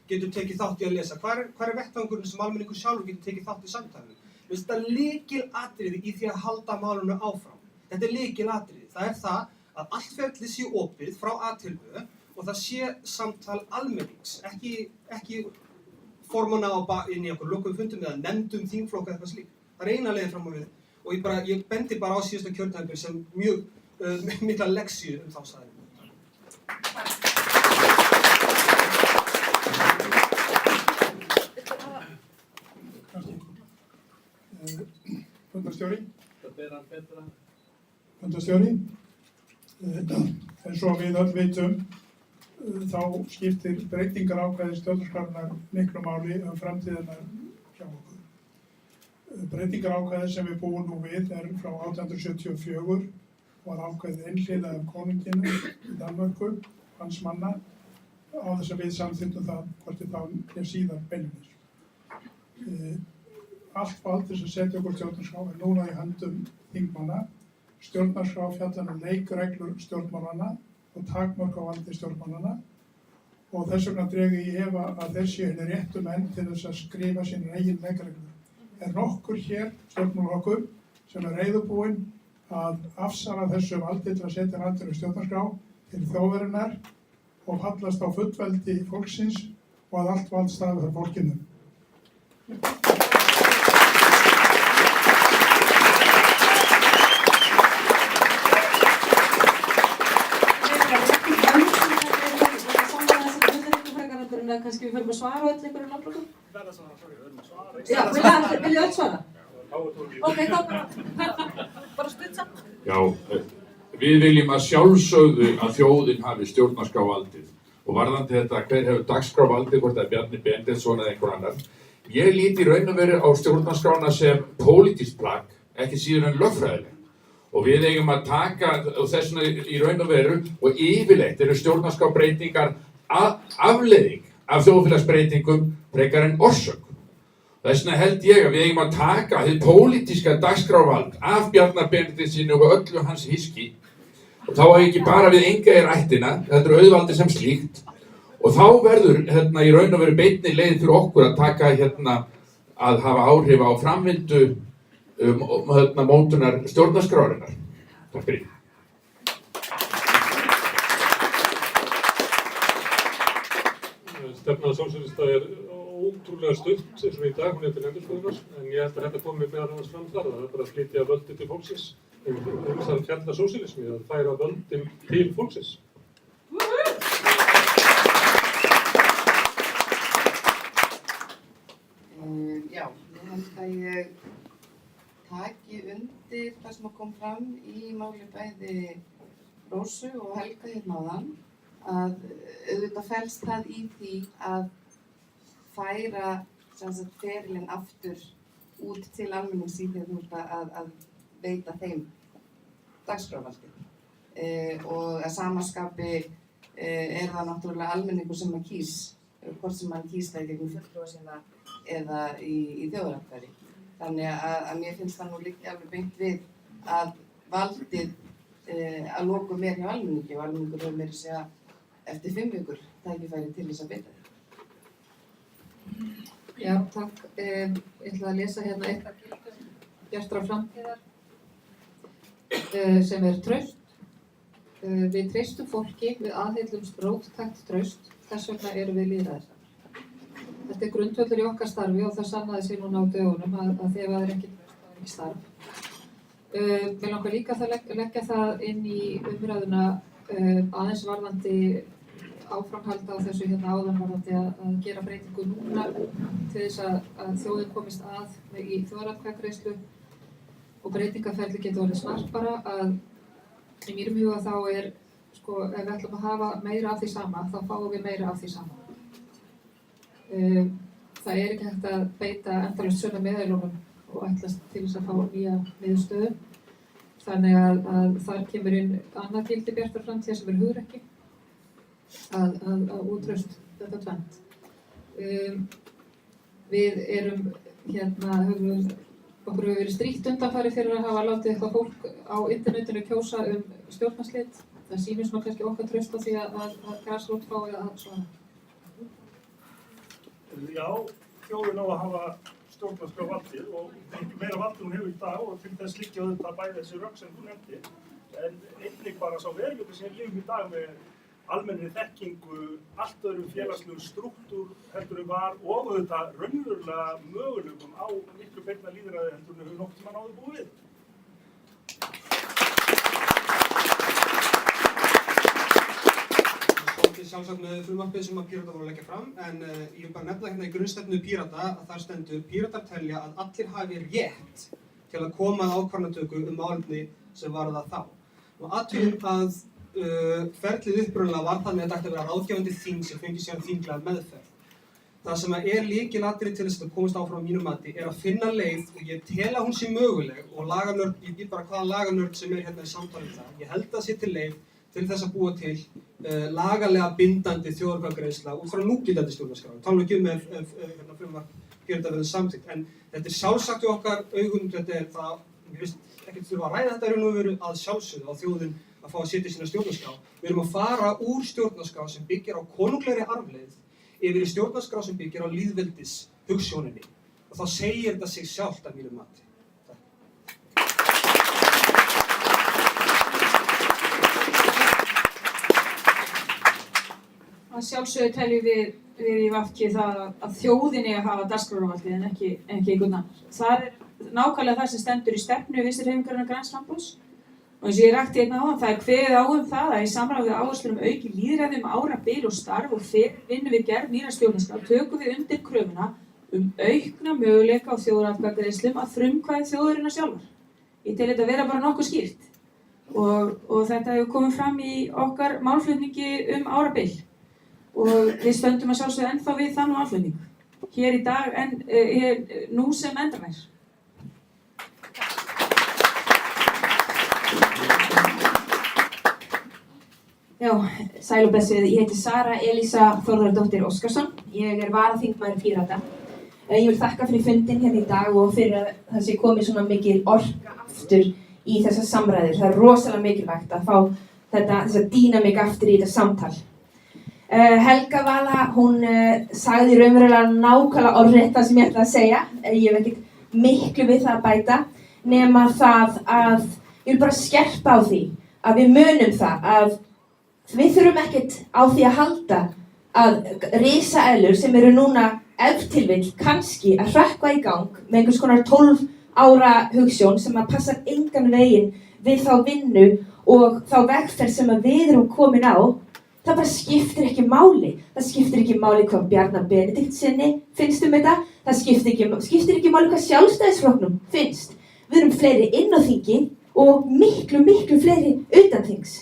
getur tekið þátt í að lesa? Hvar er vettvangurinn sem almenningur sjálfur getur tekið þátt í samtalinu? Þetta er lykilatriði í því að halda málinu áfram. Þetta er lykilatriði. Það er það að allt ferlið sé opið frá A til Ö og það sé samtal almennings, ekki formanna inn í okkur lokuðum fundum eða nefndum þingflokka eða eitthvað slíkt. Það er eina leiðin fram á við og ég bendi bara á síðasta kjörtímabil sem mjög mikla lexíu þá staðinn. Fundarstjóri. Fundarstjóri. Eins og við öll vitum, þá skiptir breytingarákvæði stjórnarskrárinnar miklu máli framtíðina hjá okkur. Breytingarákvæði sem við búum nú við er frá 1874 og var ákvæðið einhliða af konunginu í Danmörku, hans manna, á þess að við samþykktum það hvort þá síðar beinlínis. Allt vald þess að setja okkur stjórnarskrá er núna í höndum þingmanna. Stjórnarskrá fjallar leikreglur stjórnmálanna og takmörk á valdi stjórnmálanna og þess vegna dreg ég í efa að þeir séu hinir réttu menn til þess að skrifa sínir eigin leikreglur. Er nokkur hér, stjórnmálaflokkur, sem er reiðubúinn að afsala þessu valdi til að setja landinu stjórnarskrá til þjóðarinnar og fallast á fullveldi fólksins og að allt vald stafi þar fólkinu. Kannski við förum að svara öll einhverjum nafnlökum? Verða svara, sorry, Já, vilja öll svara? Ok, þá bara spritsa. Já, við viljum að sjálfsögðu að þjóðin hafi stjórnarskrávaldi og varðandi þetta hver hefur dagskrávaldið, hvort það er Bjarni Benediktsson eða einhver annar. Ég lít í raun og veru á stjórnarskrána sem pólitískt plagg, ekki síður en lögfræðileg. Og við eigum að taka þessuna í raun og veru og yfirleitt eru stjórnarskrárbreytingar afleiðing af þjóðfélagsbreytingum frekar en orsök. Þess vegna held ég að við eigum að taka hið pólitíska dagskrárvald af Bjarna Benediktssyni og öllu hans hyski og þá ekki bara við enga ættina, þetta er auðvaldi sem slíkt og þá verður í raun og veru beinni leið fyrir okkur að taka að hafa áhrif á framvindu mótunar stjórnarskrárinnar. Takk fyrir. Stefna sósíalista er ótrúlega stutt eins og í dag, hún er til endurskoðunar, en ég held að þetta komi meðal annars fram þar, það er bara að flytja völdi til fólksins, það fjalla sósíalismi, að færa völdin til fólksins. Já, ég held að ég taki undir það sem kom fram í máli bæði Rósu og Helga hérna áðan, að auðvitað felst það í því að færa ferilinn aftur út til almennings í því að veita þeim dagskrárvaldi. Og að samaskapi er það náttúrulega almenningur sem maður kýs, hvort sem maður kýs það í gegnum fulltrúa sína eða í þjóðaratkvæði. Þannig að mér finnst það nú líka alveg beint við að valdið að lokum er hjá almenningi og almenningur hefur meira að segja eftir 5 vikur tækifæri til þess að beita þér. Já, takk. Ég ætla að lesa hérna eitt af gildum Bjartrar framtíðar sem er traust. Við treystum fólki, við aðhyllumst róttækt traust, þess vegna erum við lýðræðissamfélag. Þetta er grundvöllur í okkar starfi og það sannaði sig núna á dögunum að þegar það er ekki traust, það er ekki starf. Mér langar líka að leggja það inn í umræðuna aðeins varðandi áframhalda á þessu hérna áðan varðandi að gera breytingu núna til þess að þjóðin komist að í þjóðaratkvæðagreiðslu og breytingaferli getur orðið snarpara að í mínum huga þá er sko ef við ætlum að hafa meira af því sama þá fáum við meira af því sama. Það er ekki hægt að beita endalaust sömu meðalunum og ætlast til þess að fá nýja niðurstöðu. Þannig að þar kemur inn annað gildi Bjartar framtíðar sem hugrekki að útraust þetta tvennt. Við erum okkur hefur verið strítt undanfari fyrir að hafa látið eitthvað fólk á internetinu kjósa stjórnarslit. Það sýnir svona kannski okkar traust á því að grasrót fái að svara. Já, þjóðin á að hafa stjórnarskrárvaldið og meira vald hún hefur í dag og til þess liggja auðvitað bæði þessi rök sem þú nefndir. En einnig bara sá veruleiki sem við lifum í dag með almennri þekkingu, allt öðrum félagslegum strúktúr heldur var og auðvitað raunverulega möguleikum á miklu beinna lýðræði heldur við höfum nokkuð tíma náðu búið við. Sjálfsagt með frumvarpið sem að Píratar voru að leggja fram, en ég vil bara nefna hérna í grunnstefnu Pírata að þar stendur Píratar telja að allir hafi rétt til að koma að ákvarðanatöku málefni sem varða þá. Og athugum að ferlið upprunalega var þannig að þetta ætti að vera ráðgefandi þing sem fengi síðan þinglega meðferð. Það sem lykilatriði til þess að komast áfram á mínu mati er að finna leið og ég tel að hún sé möguleg og laganörd, ég veit bara hvaða laganörd sem hérna í samtalið það. Ég held að sé til leið til þess að búa til lagalega bindandi þjóðaratkvæðagreiðsla út frá núgildandi stjórnarskrá. Tala ekki ef frumvarp Pírata verður samþykkt, en þetta er sjálfsagt í okkar augum, þetta er það, ég veist ekkert þurfa að ræða þetta raun og veru að sjálfsögðu á þjóðin að fá að setja sína stjórnarskrá. Við erum að fara úr stjórnarskrá sem byggir á konunglegri arfleifð yfir í stjórnarskrá sem byggir á lýðveldis hugsjóninni. Og þá segir þetta sig sjálft að mínu mati. Að sjálfsögðu teljum við í VG það að þjóðin eigi að hafa dagskrárvaldið en ekki einhvern annar. Það er nákvæmlega það sem stendur í stefnu Vinstri-hreyfingarinnar græns framboðs. Og eins og ég rakti hérna áðan, það er kveðið á það að í samráði við áherslur aukin lýðræði árabil og starf og fyrir vinnu við gerð nýrrar stjórnarskrár tökum við undir kröfuna aukna möguleika á þjóðaratkvæðagreiðslum að frumkvæði þjóðarinnar sjálfar. Ég tel þetta vera bara nokkuð skýrt og þetta hefur komið fram í okkar málflutningi árabil. Og við stöndum að sjálfsögðu ennþá við þann málflutning hér í dag nú sem endranær. Já, sæl og blessuð, ég heiti Sara Elísa Þórðardóttir Óskarsson, ég varaþingmaður Pírata. Ég vil þakka fyrir fundinn hérna í dag og fyrir að það sé komið svona mikil orka aftur í þessar samræður. Það er rosalega mikilvægt að fá þessa dýnamík aftur í þetta samtal. Helga Vala, hún sagði raunverulega nákvæmlega orðrétt það sem ég ætla að segja. Ég hef ekkert miklu við það að bæta, nema það að ég vil bara skerpa á því að við munum það að við þurfum ekkert á því að halda að risaeðlur sem eru núna ef til vill kannski að hrökkva í gang með einhvers konar 12 ára hugsjón sem að passa engan veginn við þá vinnu og þá vegferð sem að við erum komin á. Það bara skiptir ekki máli. Það skiptir ekki máli hvað Bjarna Benediktssyni finnst þetta. Það skiptir ekki máli hvað Sjálfstæðisflokknum finnst. Við erum fleiri inn á þingi og miklu fleiri utan þings.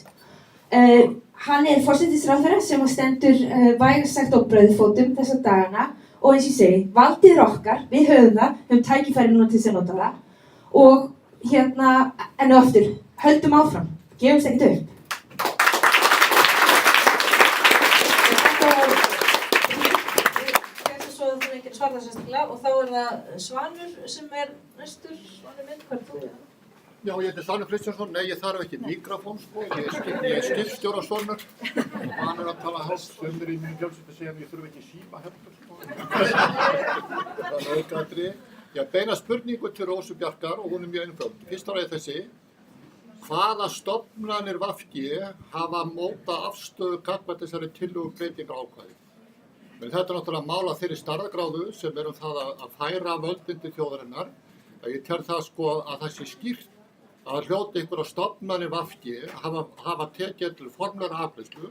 Hann er forsætisráðherra sem stendur vægast sagt á brauðfótum þessa dagana og eins og ég segi, valdið er okkar, við höfum tækifæri núna til þess að nota það og enn og aftur, höldum áfram, gefumst ekkert upp. Svarða sérstaklega og þá er það Svanur sem er næstur. Svanur minn, hvað er þú? Já, ég heiti Svanur Kristjánsson. Nei, ég þarf ekki mikrofón, sko. Ég er skipstjórasonur og hann er að tala helst sömur í mínu fjölskyldu segja að ég þurfi ekki síma heldur, sko. Það er aukaðri. Ég beina spurningu til Rósu Bjarkar og hún er mjög einföld. Fyrst ára er þessi. Hvaða stofnanir VG hafa mótað afstöðu gagnvart þessari tillögu breytingarákvæði? Men þetta er náttúrulega mál af þeirri stærðargráðu sem það að færa völdin til þjóðarinnar. Ég tel það sko að það sé skýrt að hljóta einhverja stofnanir VG hafa tekið til formlegra afgreiðslu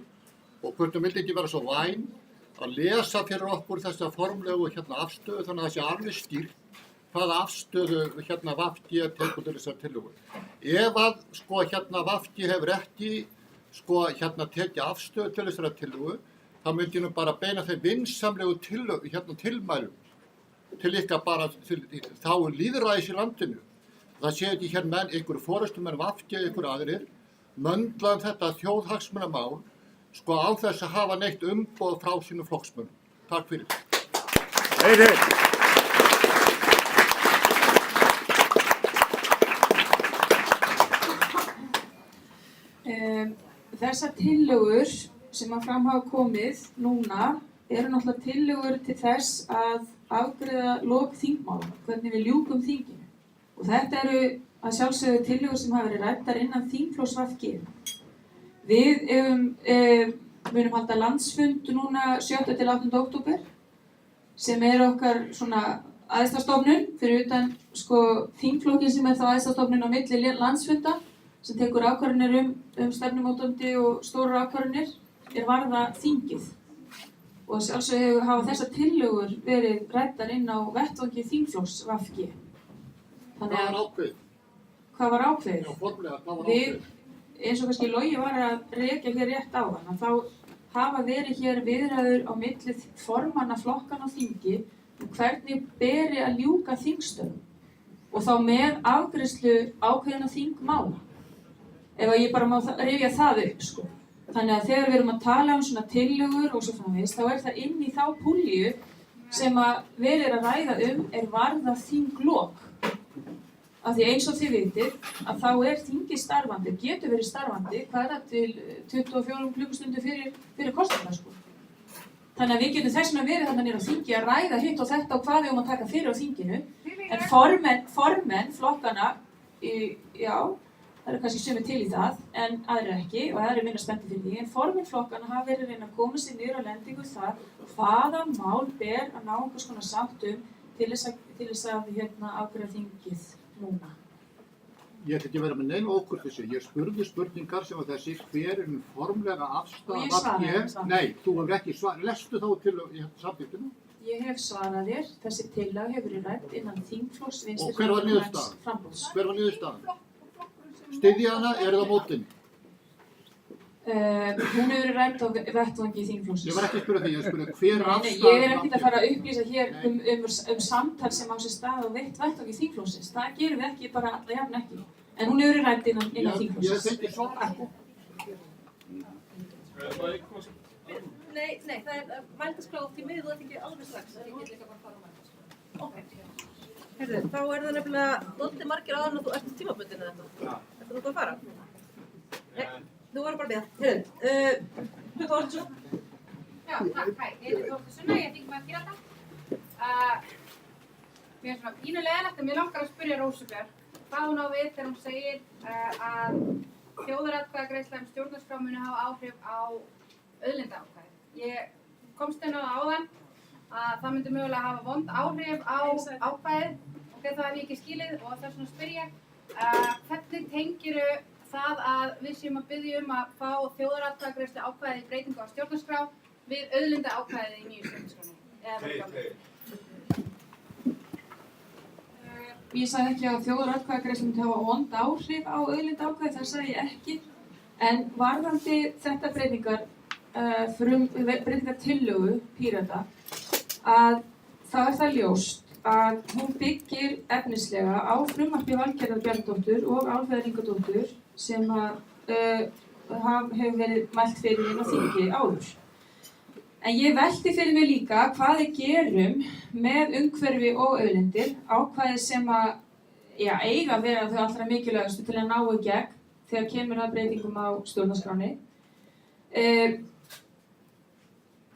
og hvernig vildi ekki vera svo væn að lesa fyrir okkur þessa formlegu afstöðu þannig að það sé alveg skýrt hvaða afstöðu VG tekur til þessar tillögu. Ef að sko VG hefur ekki sko tekið afstöðu til þessar tillögu þá myndi ég nú bara beina þeim vinsamlegu tilmælum til ykkar bara, þá lýðræðis í landinu. Það sé ekki hér menn, ykkur forystumenn VG, ykkur aðrir, möndla þetta þjóðhagsmunamál, sko án þess að hafa neitt umboð frá sínum flokksmönnum. Takk fyrir. Þessar tillögur sem að fram hafa komið núna eru náttúrulega tillögur til þess að afgreiða lok þingmála, hvernig við ljúkum þinginu. Og þetta eru að sjálfsögðu tillögur sem hafa verið ræddar innan þingflokks VG. Við munum halda landsfund núna 7. til 8. október sem er okkar svona æðsta stofnun fyrir utan sko þingflokkin sem er þá æðsta stofnun á milli landsfunda sem tekur ákvarðanir stefnumótandi og stórar ákvarðanir varða þingið. Og sjálfsögðu hafa þessar tillögur verið ræddar inn á vettvangi þingflokks VG. Hvað var ákveðið? Hvað var ákveðið? Já, formlega, hvað var ákveðið? Eins og kannski Logi var að rekja hér rétt á hann, að þá hafa verið hér viðræður á milli formanna flokkanna á þingi hvernig beri að ljúka þingstörfum og þá með afgreiðslu ákveðinna þingmála. Ef ég bara má rifja það upp, sko. Þannig að þegar við erum að tala svona tillögur og svo framvegis, þá það inn í þá púlju sem að verið að ræða varða þinglok. Af því eins og þið vitið að þá þingið starfandi, getur verið starfandi, hvað það til 24 klukkustundir fyrir kosningar, sko. Þannig að við getum þess vegna verið þarna niður á þingi að ræða hitt og þetta og hvað við að taka fyrir á þinginu. En formenn flokkana, já, það eru kannski sumir til í það, en aðrir ekki og aðrir minna spenntir fyrir því. En formenn flokkana hafa verið að reyna að koma sér niður á lendingu þar hvaða mál ber að ná einhvers konar sátt til þess að afgreiða þingið núna. Ég ætla ekki að vera með neina ókurteisi. Ég spurði spurningar sem var þessi, hver er formlega afstaða VG? Nei, þú hefur ekki svarað. Lestu þá til samþykktina? Ég hef svarað þér. Þessi tillaga hefur verið rædd innan þingflokks Vinstri Og hver var niðurstaðan? Framboðs. Hver var niðurstaðan? Styðja hana, það á mótinni? Hún hefur verið rædd á vettvangi þingflokksins. Ég var ekki að spyrja því, ég spurði hver Ég afstaða... er ekkert að fara að upplýsa hér um samtal sem á sér stað á vettvangi þingflokksins. Það gerum við ekki, bara jafn ekki. En hún hefur verið rædd innan þingflokksins. Ég fengi svar. Nei, það mældaskráð því miður það ekki alveg strax. Ég get líka bara fara á mældaskráð. Ok. Heyrðu, þá það nefnilega dálítið margir áður en þú ert tímabundin eða þetta. Ertu nú að fara? Nei, þú varum bara að bíða. Heyrðu, Hugo Ortinsson. Já, takk, hæ. Ég heiti Þórhildur Sunna, ég þingmaður Pírata. Mér er svona pínu leiðilegt en mér langar að spyrja Rósu Björk hvað hún á við þegar hún segir að þjóðaratkvæðagreiðsla stjórnarskrá muni hafa áhrif á auðlindaákvæði. Ég komst inn á það áðan að það myndi mögulega hafa vond áhrif á ákvæðið og það hef ég ekki skilið og þess vegna spyr ég hvernig tengiru það að við séum að biðja að fá þjóðaratkvæðagreiðslu ákvæði breytingu á stjórnarskrá við auðlindaákvæðið í nýju stjórnarskránni. Ég sagði ekki að þjóðaratkvæðagreiðsla myndi hafa vond áhrif á auðlindaákvæði, það sagði ég ekki. En varðandi þetta breytingartillögu Pírata að þá það ljóst að hún byggir efnislega á frumvarpi Valgerðar Bjarnadóttur og Álfheiðar Ingadóttur sem hefur verið mælt fyrir inn á þingi áður. En ég velti fyrir mig líka hvað við gerum með umhverfi og auðlindir, ákvæði sem eiga að vera þau allra mikilvægustu til að ná í gegn þegar kemur að breytingum á stjórnarskráni.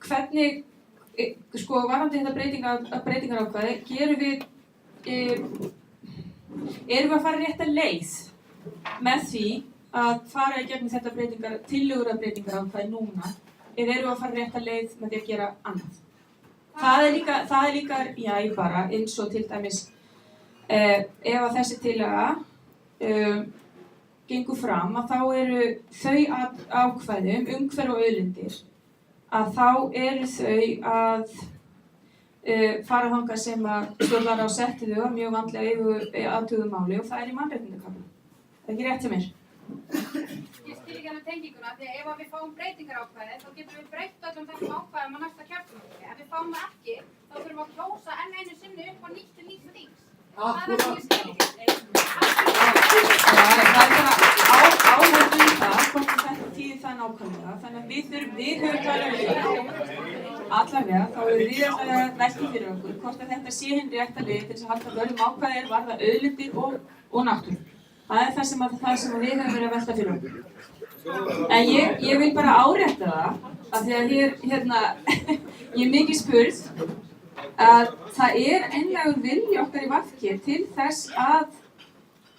Hvernig, varðandi þetta breytingarákvæði, erum við að fara rétta leið með því að fara í gegnum þetta tillögur að breytingarákvæði núna, eða erum við að fara rétta leið með því að gera annað. Það er líka, bara eins og til dæmis, ef að þessi tillaga gengur fram að þá eru þau ákvæði umhverfi og auðlindir að þá eru þau að fara þangað sem að stjórnarráð setti þau að mjög vandlega athuguðu máli og það er í mannréttindakafla. Það er ekki rétt hjá mér. Ég skil ekki hérna tenginguna, því að ef við fáum breytingar ákvæði, þá getum við breytt öllum þessum ákvæðum á næsta kjörtímabili. Ef við fáum það ekki, þá þurfum við að kjósa enn einu sinni upp á nýtt til nýtt þings. Það er það sem ég skil ekki. Það er bara áherslu í það, hvort þetta þýðir það nákvæmlega. Þannig að við höfum talað um allavega, þá erum við að velta fyrir okkur hvort að þetta sé hinn rétta leið til þess að halda vörðum ákvæðir varða auðlindir og náttúru. Það er það sem við höfum verið að velta fyrir okkur. En ég vil bara árétta það, af því að ég er mikið spurð, að það er einlægur vilji okkar í VG til þess að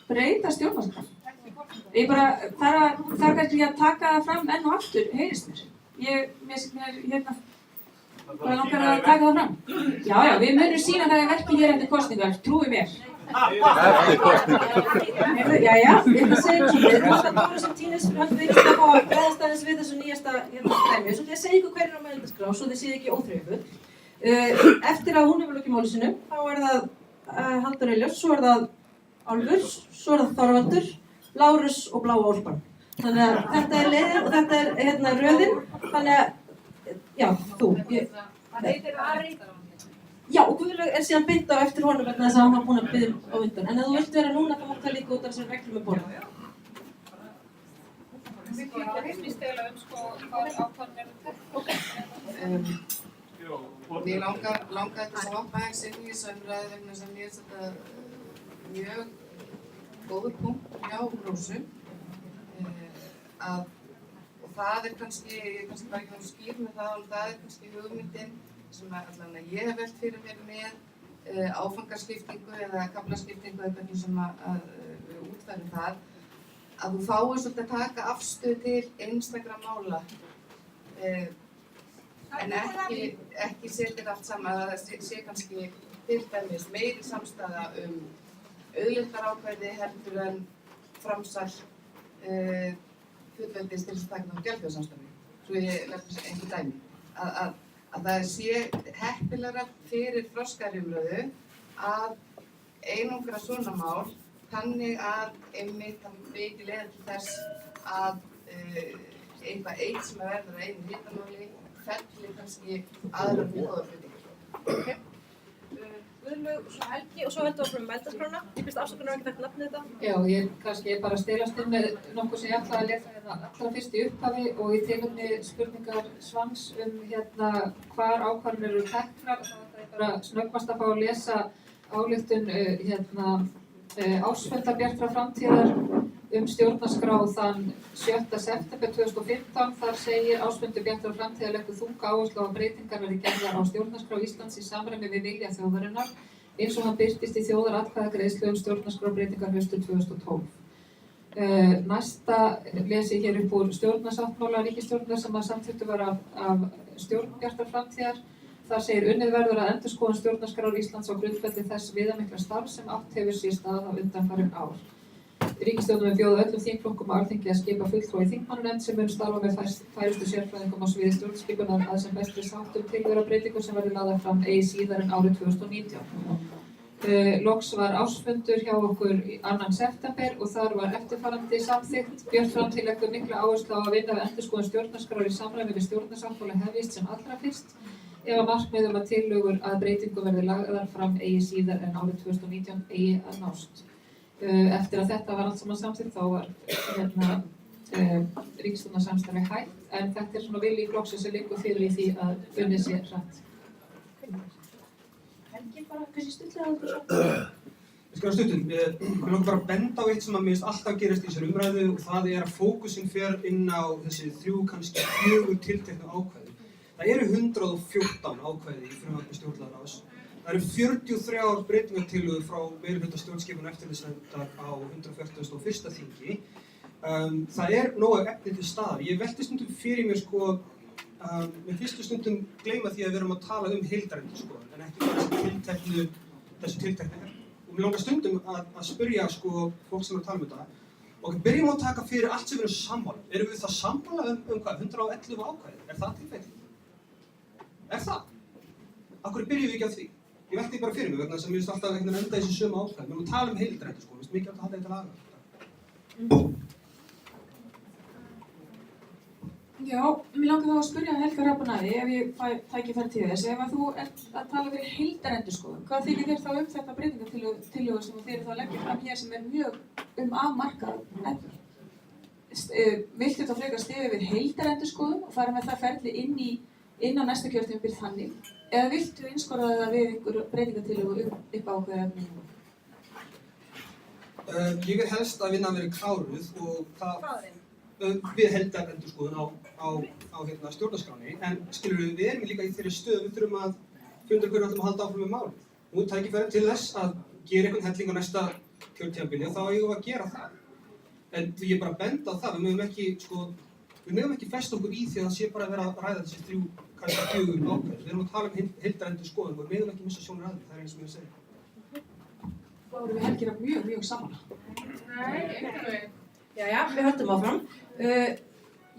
breyta stjórnarskrá. Ég bara þarf kannski að taka það fram enn og aftur, heyrist mér. Bara langar að taka það fram. Já, við munum sýna það í verki hér eftir kosningar, trúi mér. Eftir kosningar. Jæja, ég ætla að segja ykkur, við erum Dóra sem týnist fyrir hann við að fá að bregðast aðeins við þessu nýjasta dæmi. Svo ætla ég að segja ykkur hverjir á mælendaskrá, svo þið séð ekki óþreyfuð. Eftir að hún hefur lokið máli sínu, þá er það Halldór Elías, svo er það Álfur, svo er það Þorvaldur, Lárus og Bláa Úlpan. Þannig að þetta er leiðin og þetta er röðin, þannig að, já, þú. Það heitir Ari. Já, og Guðlaug er síðan beint á eftir honum vegna þess að hann var búinn að biðja á undan. En ef þú vilt vera núna, þá mátt það líka út af þessum reglum með borða. Við getum heimlist deila sko hvað ákvarðanir eru teknar. Mér langaði til að hoppa aðeins inn í þessu umræðu vegna sem ég þetta mjög góður punkt hjá Rósu. Og það er kannski bara ekki náttúrulega skýr með það, og það er kannski hugmyndin sem allan að ég hef velt fyrir mér með áfangaskiptingu eða kaflaskiptingu eða hvernig sem að útfærum það, að þú fáir svolítið að taka afstöðu til einstakra mála en ekki setja allt saman, að það sé kannski til dæmis meiri samstæða auðlindarákvæði heldur en framsal fullveldis til þess að taka það á gjaldþjóðasamstarfi. Svo ég lefði einhver dæmi. Að það sé heppilegra fyrir þroskaumræðu að einangra svona mál þannig að einmitt það mikið leiðir til þess að eitthvað eitt sem verður að einu hitamáli fellir kannski aðrar góða breytingar. Okay. Guðlaug, svo Helgi og svo heldur við með mældaskrána. Ég finnst afsökunar ekki fætt nafnið þetta. Já, ég kannski bara stelast inn með nokkuð sem ég ætlaði að lesa allra fyrst í upphafi og í tilefni spurningar Svans hvar ákvarðanir eru teknar. Það er bara snöggvast að fá að lesa ályktun ársfundar Bjartrar framtíðar stjórnarskrá þann 7. september 2015. Þar segir ársfundur Bjartrar framtíðar leggur þunga áherslu á að breytingar verði gerðar á stjórnarskrá Íslands í samræmi við vilja þjóðarinnar eins og hann birtist í þjóðaratkvæðagreiðslu stjórnarskrárbreytingar haustið 2012. Næsta lesi ég hér upp úr stjórnarsáttmála ríkisstjórnar sem að samþykktur var af stjórn Bjartrar framtíðar. Þar segir unnið verður að endurskoðun stjórnarskrár Íslands á grundvelli þess viðamikla starf sem átt hefur sér stað á undanfarin ár. Ríkisstjórnin mun bjóða öllum þingflokkum á Alþingi að skipa fulltrúa í þingmannanefnd sem mun starfa með færustu sérfræðingum á sviði stjórnskipunar að sem bestri sáttum tillögubreytingum sem verður lagðar fram eigi síðar en árið 2019. Loks var ársfundur hjá okkur 2. september og þar var eftirfarandi samþykkt. Björt framtíð leggur mikla áherslu á að vinna við endurskoðun stjórnarskrár í samræmi við stjórnarsáttmála hefjist sem allra fyrst ef að markmiðum að tillögur að breytingum verði lagðar fram eigi síðar en árið 2019 eigi að nást. Eftir að þetta var allt saman samþykkt þá var ríkisstjórnarsamstarfi hætt en þetta er svona vilji flokksins sem liggur fyrir í því að unnið sé hratt. Helgi bara kannski stuttilega á þessu. Ég skal stuttum. Ég langar bara að benda á eitt sem að minnst alltaf gerist í þessari umræðu og það er að fókusinn fer inn á þessi 3 kannski 4 tilteknu ákvæði. Það eru 114 ákvæði í frumvarpi stjórnlagaráðs. Það eru 43 breytingartillögur frá meirihluta stjórnskipunar og eftirlitsnefndar á 141. þingi. Það er nóg efni til staðar. Ég velti stundum fyrir mér mér finnst stundum gleyma því að við erum að tala heildarendurskoðun en ekki þessu tilteknu efni. Og mér langar stundum að spyrja fólk sem er að tala um þetta. Og byrjum að taka fyrir allt sem við erum sammála. Erum við það sammála hvað? 111 ákvæði? Er það tilfellið? Er það? Af hverju byrjum við ekki á því? Ég velti bara fyrir mig vegna þess að mér finnst alltaf enda í þessu sömu ákvæði. Við erum að tala heildarendurskoðun, mér finnst mikilvægt að hafa þetta laga. Já, mér langar þá að spyrja Helga Hrafnæði ef ég fæ tækifæri til þess. Ef að þú ert að tala fyrir heildarendurskoðun, hvað þykir þér þá þetta breytingartillögu sem þið eru þá að leggja fram hér sem mjög afmarkað efni? Viltu þá frekar styðja við heildarendurskoðun og fara með það ferli inn á næsta kjörtímabil þannig? Eða viltu einskorða það við einhver breytingartillögu upp á ákveðið efni? Ég vil helst að vinna verið kláruð og það við heildarendurskoðun á stjórnarskráni, en skilur við erum líka í þeirri stöðu, við þurfum að fundra hvernig við ætlum að halda áfram með málið. Nú tækifæri til þess að gera einhvern helling á næsta kjörtímabili og þá eigum við að gera það. En ég er bara að benda á það, við megum ekki festa okkur í því að það sé bara að vera að ræða þessi 3, kannski 4 ákveð. Við erum að tala heildarendurskoðun og við megum ekki missa sjónir að því, það eins sem ég segi. Þá erum við Helgi mjög saman. Nei, einhvern veginn. Jæja, við höldum áfram.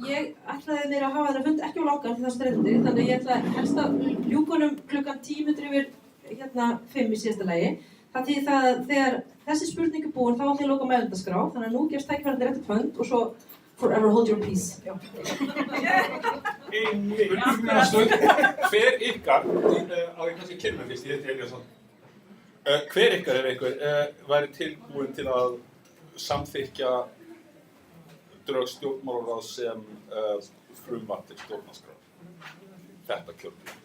Ég ætlaði mér að hafa þetta fund ekki á langan til það streyðandi, þannig ég ætla helst að ljúkunum klukkan 5:10 í síðasta lagi. Það þýðir það að þegar þessi spurning er búin þá ætla ég að loka meðvendaskrá, þannig að nú gefst tækifæri til rétt fund og svo forever hold your peace. Hver ykkar, á ég kannski kynna fyrst, ég heiti Elíasson. Hver ykkar væri tilbúin til að samþykkja drög stjórnmálaráðs sem frumvarp til stjórnarskrár? Þetta kjörtímabil.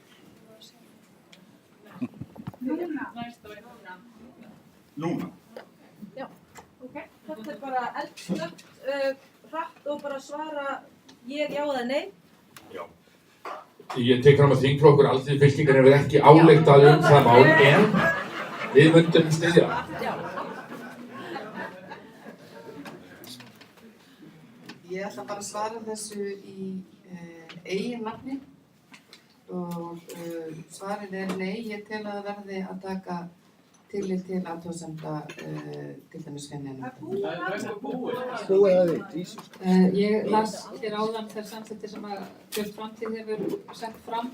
Núna? Já, ok. Þetta er bara eldsnöggt, hratt og bara svara ég já eða nei. Já. Ég tek fram að þingflokkur Alþýðufylkingar hefur ekki ályktað það mál, en við myndum styðja. Ég ætla bara að svara þessu í eigin nafni og svarið er nei, ég tel að það verði að taka tillit til athugasemda til dæmis Ég las hér áðan þær samþykktir sem að Björt Framtíð hefur sett fram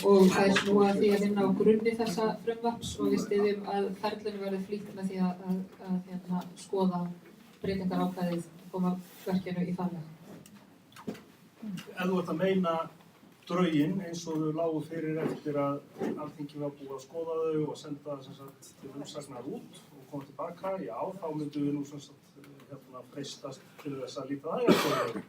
og það er snúið að því að vinna á grunni þessa frumvarps og við styðjum að ferlinu verði flýtt með því að skoða breytingarákvæðið og koma verkinu í farveg. Ef þú ert að meina drögin eins og þau lágu fyrir eftir að Alþingi var búið að skoða þau og senda til umsagnar út og koma tilbaka, já, þá myndum við nú freistast til þess að líta það jákvæðið.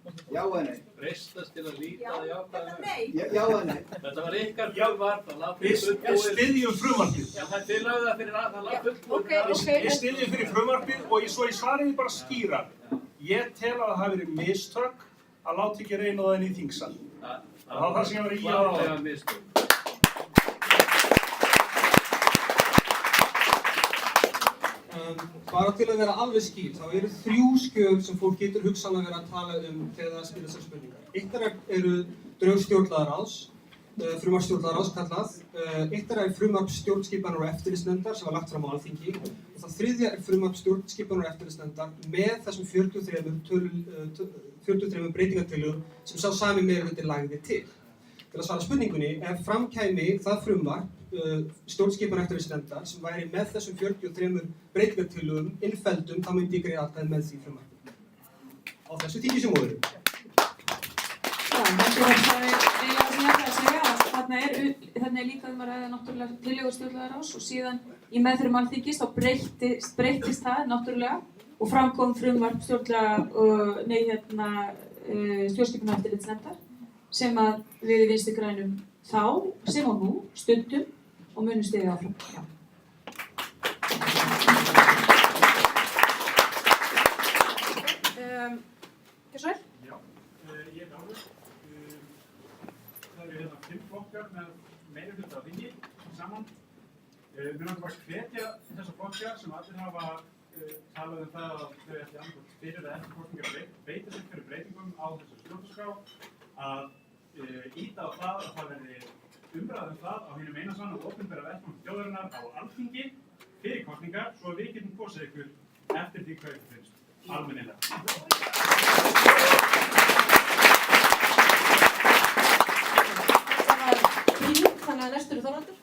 Já eða nei? Freistast til að líta það jákvæðið? Já eða nei? Þetta var ykkar frumvarp, það lag fyrir fullbúið. Við styðjum frumvarpið. Já, þið lögðu það fyrir að það lag fullbúið. Við styðjum fyrir frumvarpið og svo í svariði bara skýra. Ég tel að það hafi verið mistök að láta ekki reyna á það inn í þingsal. Það var það sem ég var í á. Bara til að vera alveg skýr, þá eru 3 skjöl sem fólk getur hugsanlega verið að tala þegar það spila þessar spurningar. Eitt eru drög stjórnlagaráðs, frumvarp stjórnlagaráðs kallað. Eitt er frumvarp stjórnskipanar og eftirlitsnefndar sem var lagt fram á Alþingi. Og það þriðja er frumvarp stjórnskipanar og eftirlitsnefndar með þessum 43 breytingartillögum sem sá sami meirihluti lagði til. Til að svara spurningunni, ef fram kæmi það frumvarp stjórnskipanar og eftirlitsnefndar sem væri með þessum 43 breytingartillögum innfelldum, þá myndi ég greiða atkvæði með því frumvarpi. Á þessu þingi sem voru. Já, þetta er eiginlega það sem ég ætlaði að segja að þarna er líka að ræða náttúrulega tillögur stjórnlagaráðs og síðan í meðferðum Alþingis þá breyttist það náttúrulega og framkom frumvarp stjórnskipanar og eftirlitsnefndar sem að við í Vinstri grænum þá sem og nú stundum og munum styðja áfram. Já. Gjörsvæl? Já, ég er Gáður. Það eru 5 flokkar með meirihluta á þingi saman. Við náttúrulega bara hvetja þessa flokkar sem allir hafa talað það að þau ætti annað fyrir eða eftir kosningar beita sig fyrir breytingum á þessu stjórnarskrá að íta á það að það verði umræða það á hinum einasann og opinbera vettvang þjóðarinnar á Alþingi fyrir kosningar svo að við getum kosið ykkur eftir því hvað ykkur finnst almennilega. Þannig að næstur er Þorvaldur.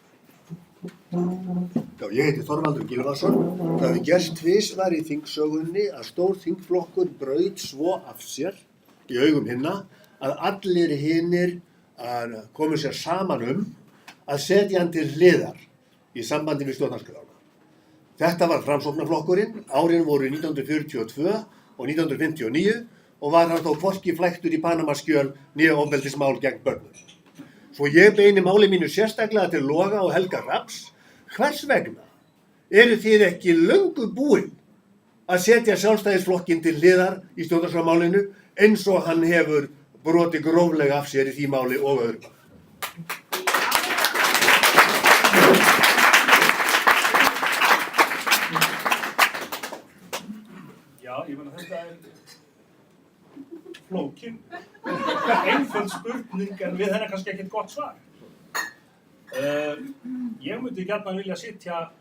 Já, ég heiti Þorvaldur Gylfason. Það hefur gerst tvisvar í þingsögunni að stór þingflokkur braut svo af sér í augum hinna að allir hinnir komu sér saman að setja hann til hliðar í sambandi við stjórnarskrána. Þetta var Framsóknarflokkurinn, árin voru 1942 og 1959 og var hann þó hvorki flæktur í Panamaskjöl né ofbeldismál gegn börnum. Svo ég beini máli mínu sérstaklega til Loga og Helga Hrafns. Hvers vegna eru þið ekki löngu búin að setja Sjálfstæðisflokkinn til hliðar í stjórnarskrármálinu eins og hann hefur brotið gróflega af sér í því máli og öðrum? Já, ég meina þetta flókin, einföld spurning en við hennar kannski ekkert gott svar. Ég myndi gjarnan vilja sitja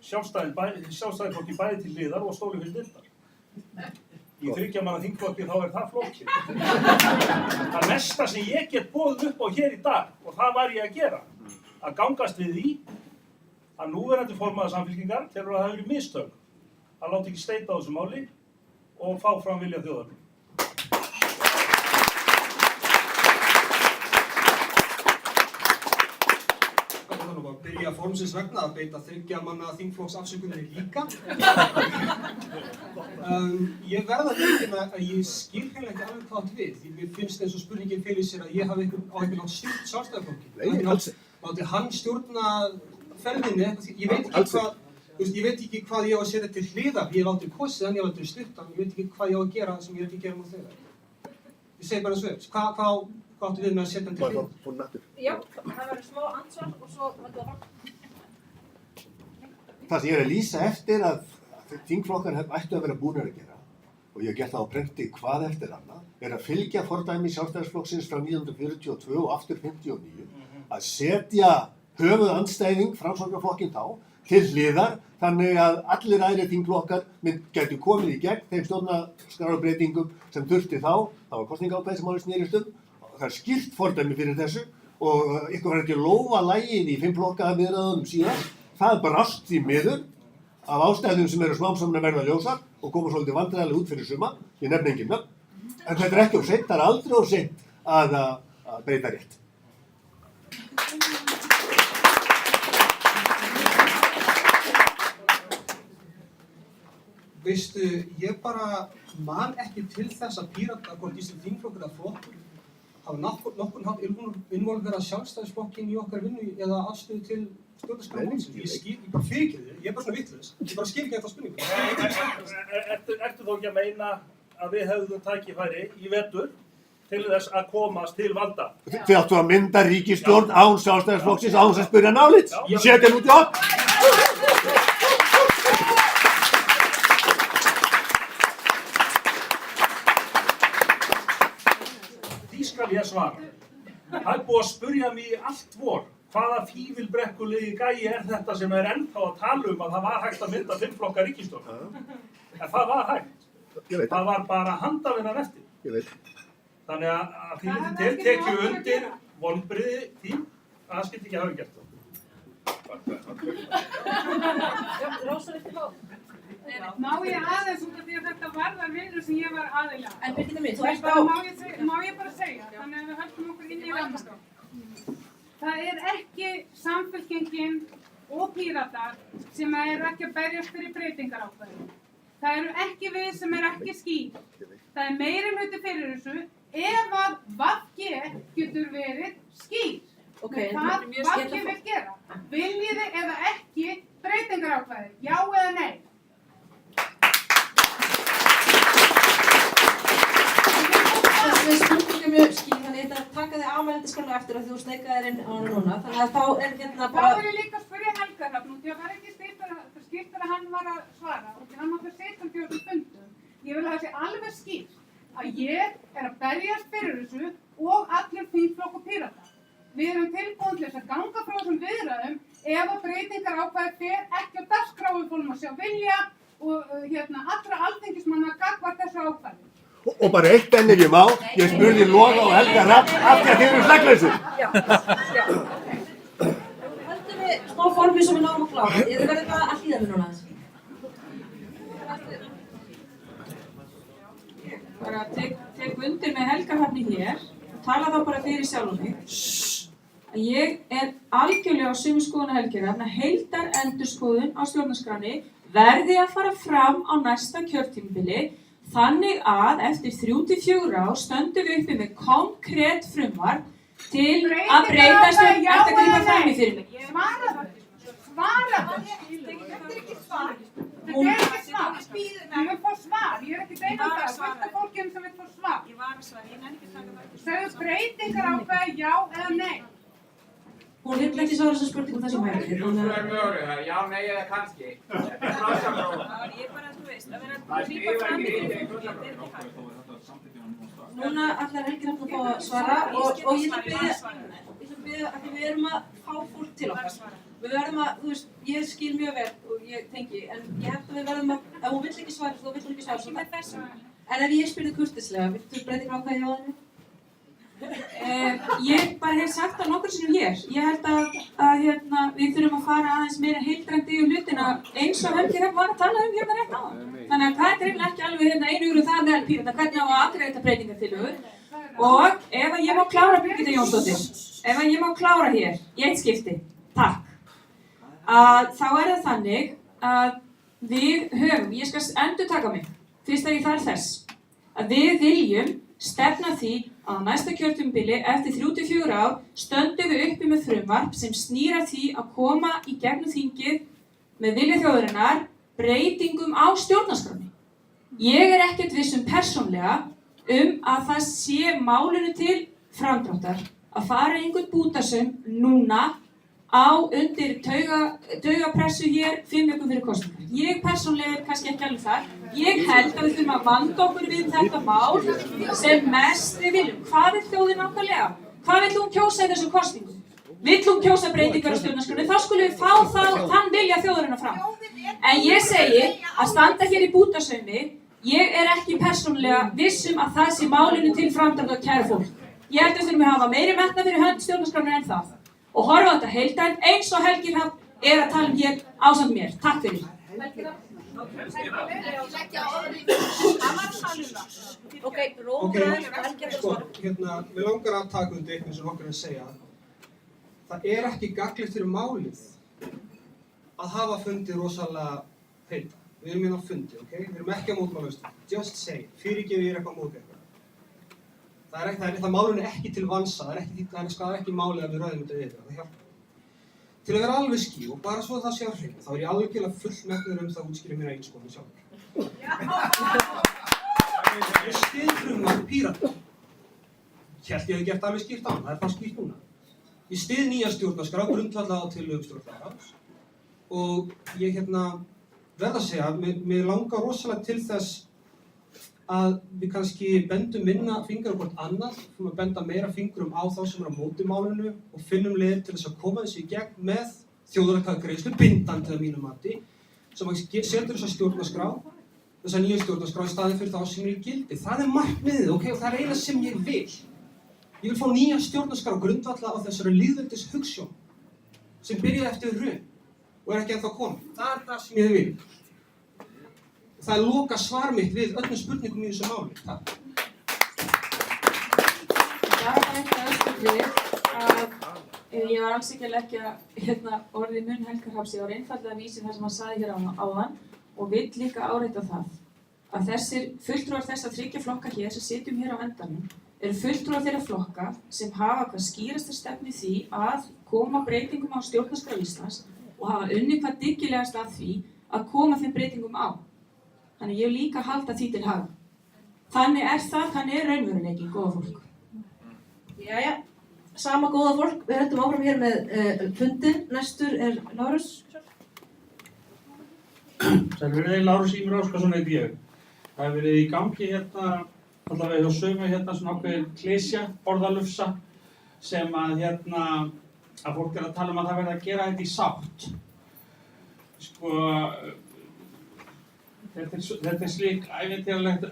Sjálfstæðisflokki bæði til hliðar og stóli fyrir dyrnar. Í 3 manna þingflokki þá það flókin. Það mesta sem ég get boðið upp á hér í dag, og það var ég að gera, að gangast við því að núverandi formaður Samfylkingar telur að það hefur verið mistök að láta ekki steita á þessu máli og fá fram vilja þjóðarinnar. Að byrja formsins vegna að beita 3 manna þingflokksafsökuninni líka. Ég verða að veikina að ég skil hreinlega ekki alveg hvað átt við. Mér finnst eins og spurningin fyrir sér að ég hafi einhvern nátt stjórn Sjálfstæðisflokkinn. Láti hann stjórna ferðinni. Ég veit ekki hvað ég á að setja til hliðar. Ég hef aldrei kosið hann, ég hef aldrei stutt hann. Ég veit ekki hvað ég á að gera sem ég er ekki að gera nú þegar. Ég segi bara eins og hvað áttu við með að setja hann til hliðar? Já, það verður smá ansvar og svo verður það fram. Það sem ég er að lýsa eftir að þingflokkar ættu að vera búnir að gera, og ég hef gert það á prenti hvað eftir annað, er að fylgja fordæmi Sjálfstæðisflokksins frá 1942 og aftur 59, að setja höfuðandstæðing Framsóknarflokkinn þá til hliðar, þannig að allir aðrir þingflokkar gætu komið í gegn þeim stjórnarskrárbreytingum sem þurfti þá. Það var kosningaákvæði sem málið snerist það er skýrt fordæmi fyrir þessu og ykkur var ekki að lófa lagið í 5 flokka viðræðunum síðan. Það brast því miður af ástæðum sem eru smám saman að verða ljósar og koma svolítið vandræðilega út fyrir suma. Ég nefni engin nöfn. En þetta er ekki of seint, það er aldrei of seint að breyta rétt. Veistu, ég bara man ekki til þess að Píratar, hvort í sem þingflokkur eða flokkur, hafa nokkurn hátt involverað Sjálfstæðisflokkinn í okkar vinnu eða afstöðu til stjórnarskrármálsins. Ég bara fyrirgefðu þér, ég er bara svona vitlaus. Ég bara skil ekki þetta spurningu. Ertu þó ekki að meina að við hefðum tækifæri í vetur til þess að komast til valda? Þið áttu að mynda ríkisstjórn án Sjálfstæðisflokksins án þess að spyrja nálits. Setja hann út í opn. Ég svara. Það er búið að spurja mig í allt vor hvaða fífilbrekkulegi gæi er þetta sem er ennþá að tala að það var hægt að mynda 5 flokka ríkisstjórn. En það var hægt. Það var bara handavinnan eftir. Ég veit. Þannig að því til tekju undir vonbrigði því að það skildi ekki hafa gert það. Rósa eftir bá. Má ég aðeins út af því að þetta varðar vinnu sem ég var aðila. En Birgitta mín, þú ert á... Má ég bara segja, þannig að við höldum okkur inn í rammaskap. Það er ekki Samfylkingin og Píratar sem eru ekki að berjast fyrir breytingarákvæði. Það eru ekki við sem eru ekki skýr. Það er meirihluti fyrir þessu ef að VG getur verið skýr. Hvað VG vil gera. Viljiði eða ekki breytingarákvæði, já eða nei? Þessi spurning er mjög skýr, þannig að þetta taka þig ámælendiskanlega eftir að þú sneikaðir inn á hana núna, þannig að þá er hérna bara... Þá vil ég líka spyrja Helga Hrafn, því að það er ekki skýrt að hann var að svara, og hann mátti setja um 14 fundum. Ég vil að það sé alveg skýrt að ég er að berjast fyrir þessu og allir þingflokk og Pírata. Við erum tilbúin til þess að ganga frá þessum viðræðum ef að breytingarákvæði fer ekki á dagskrá, við fólum að sjá vilja og allra alþingismanna gagnvart þessu ákvæði. Og bara eitt enn ef ég má, ég spurði Loga og Helga Hrafn af því að þið eru slagglausir. Já. Höldum við smá formi sem við náum að klára. Ég verði bara að hlýða mér núna aðeins. Bara tek undir með nafni hér, tala þá bara fyrir sjálf mig, að ég algjörlega á sömu skoðun helgina að heildarendurskoðun á stjórnarskránni verði að fara fram á næsta kjörtímabili þannig að eftir 3-4 ár stöndum við uppi með konkrét frumvarp til að breyta stjórn, eftir að grípa fram í fyrir mig. Svara! Þetta er ekki svar. Við viljum fá svar. Ég er ekki beina það. Þetta er fólkið sem vil fá svar. Ég var að svara. Ég nefnir ekki að taka það. Segðu breytingar ákveð, já eða nei. Hún vill ekki svara þessar spurningum þessum hætti. Þú er mögulega, já, nei eða kannski. Þetta er frásamróð. Það var ég bara, þú veist, að vera að grípa fram í fyrir fólki, þetta er ekki hægt. Núna ætlar Helgi Hrafn að fá að svara og ég ætla að biðja að við erum að fá fólk til okkar. Við verðum að, þú veist, ég skil mjög vel og ég tengi, en ég held að við verðum að, ef hún vill ekki svara, þá vill hún ekki svara svona. En ef ég spyrði kurteislega, viltu breytingar ákvæði hjá henni? Ég bara hef sagt það nokkur sinnum hér. Ég held að við þurfum að fara aðeins meira heildrænt yfir hlutina eins og Helgi Hrafn var að tala um hérna rétt áðan. Þannig að það er greinilega ekki alveg einhugur það meðal Pírata hvernig á að afgreiða þetta breytingartillögur. Og ef að ég má klára Birgitta Jónsdóttir, ef að ég má klára hér í eitt skipti, takk, þá er það þannig að við höfum, ég skal endurtaka mig, fyrst að ég þarf þess, að við viljum stefna því að á næsta kjörtímabili eftir 3-4 ár stöndum við uppi með frumvarp sem snýr að því að koma í gegnum þingið með vilja þjóðarinnar breytingum á stjórnarskránni. Ég er ekkert viss persónlega að það sé málinu til framdráttar að fara einhvern bútasaum núna undir taugapressu hér 5 vikum fyrir kosningar. Ég persónlega er kannski ekki alveg þar. Ég held að við þurfum að vanda okkur við þetta mál sem mest við viljum. Hvað vill þjóðin nákvæmlega? Hvað vill hún kjósa í þessum kosningum? Vill hún kjósa breytingar á stjórnarskránni? Þá skulum við fá þann vilja þjóðarinnar fram. En ég segi að standa hér í bútasaumi, ég er ekki persónlega viss að það sé málinu til framdráttar kæra fólk. Ég held að við þurfum að hafa meiri metnað fyrir hönd stjórnarskrárinnar en það. Og horfa á þetta heildrænt eins og Helgi Hrafn er að tala um hér ásamt mér. Takk fyrir. Mér langar að taka undir eitthvað sem okkur er að segja. Það er ekki gagnlegt fyrir málið að hafa fundi rosalega heita. Við erum hérna á fundi, ok? Við erum ekki á mótmælaustum. Just say, fyrirgefið ég eitthvað mót eitthvað. Það málun er ekki til vansa, það er ekki málið að við ræðum þetta við, það hjálpar. Til að vera alveg skýr og bara svo það sé á hreinu, þá er ég algjörlega fullmetnaður það að útskýra mér eigin skoðun sjálfur. Ég styð frumvarp Pírata. Hélt ég hef gert alveg skýrt á hann, það er bara skýrt núna. Ég styð nýja stjórnarskrá, grundvallað á tillögum stjórnlagaráðs og ég verð að segja, mér langar rosalega til þess að við kannski bendum minna fingur á hvort annað, fyrir að benda meira fingurum á þá sem eru á móti málinu og finnum leið til þess að koma þessu í gegn með þjóðaratkvæðagreiðslu, bindandi að mínu mati, sem setur þessa stjórnarskrá, þessa nýju stjórnarskrá í staðinn fyrir þá sem er í gildi. Það er markmiðið, ok, og það er eina sem ég vil. Ég vil fá nýja stjórnarskrá grundvalla á þessari lýðveldis hugsjón sem byrjaði eftir hrun og er ekki ennþá komið. Það er það sem ég vil. Það er loka svar mitt við öllum spurningum í þessu máli. Takk. Það var bara eitthvað öllum að ég var alls ekki að leggja orðið munn Helga Hrafns. Ég var einfaldlega að vísa það sem hann sagði hér áðan og vill líka áreita það að þessir fulltrúar þess að 3 flokka hér sem sitjum hér á endanum eru fulltrúar þeirra flokka sem hafa hvað skýrasta stefnu því að koma breytingum á stjórnarskrá Íslands og hafa unnið hvað dyggilegast að því að koma þeim breytingum á. Þannig ég vil líka halda því til haga. Þannig er það, þannig er raunveruleiki, góða fólk. Jæja, sama góða fólk, við höldum áfram hér með fundin. Næstur er Lárus. Sælverið, Lárus Ímur Óskarsson heiti ég. Það hefur verið í gangi allavega hjá sömu svona ákveðin klysja, orðalufsa, sem að fólk er að tala um að það verði að gera þetta í sátt. Þetta er slíkt ævintýralegt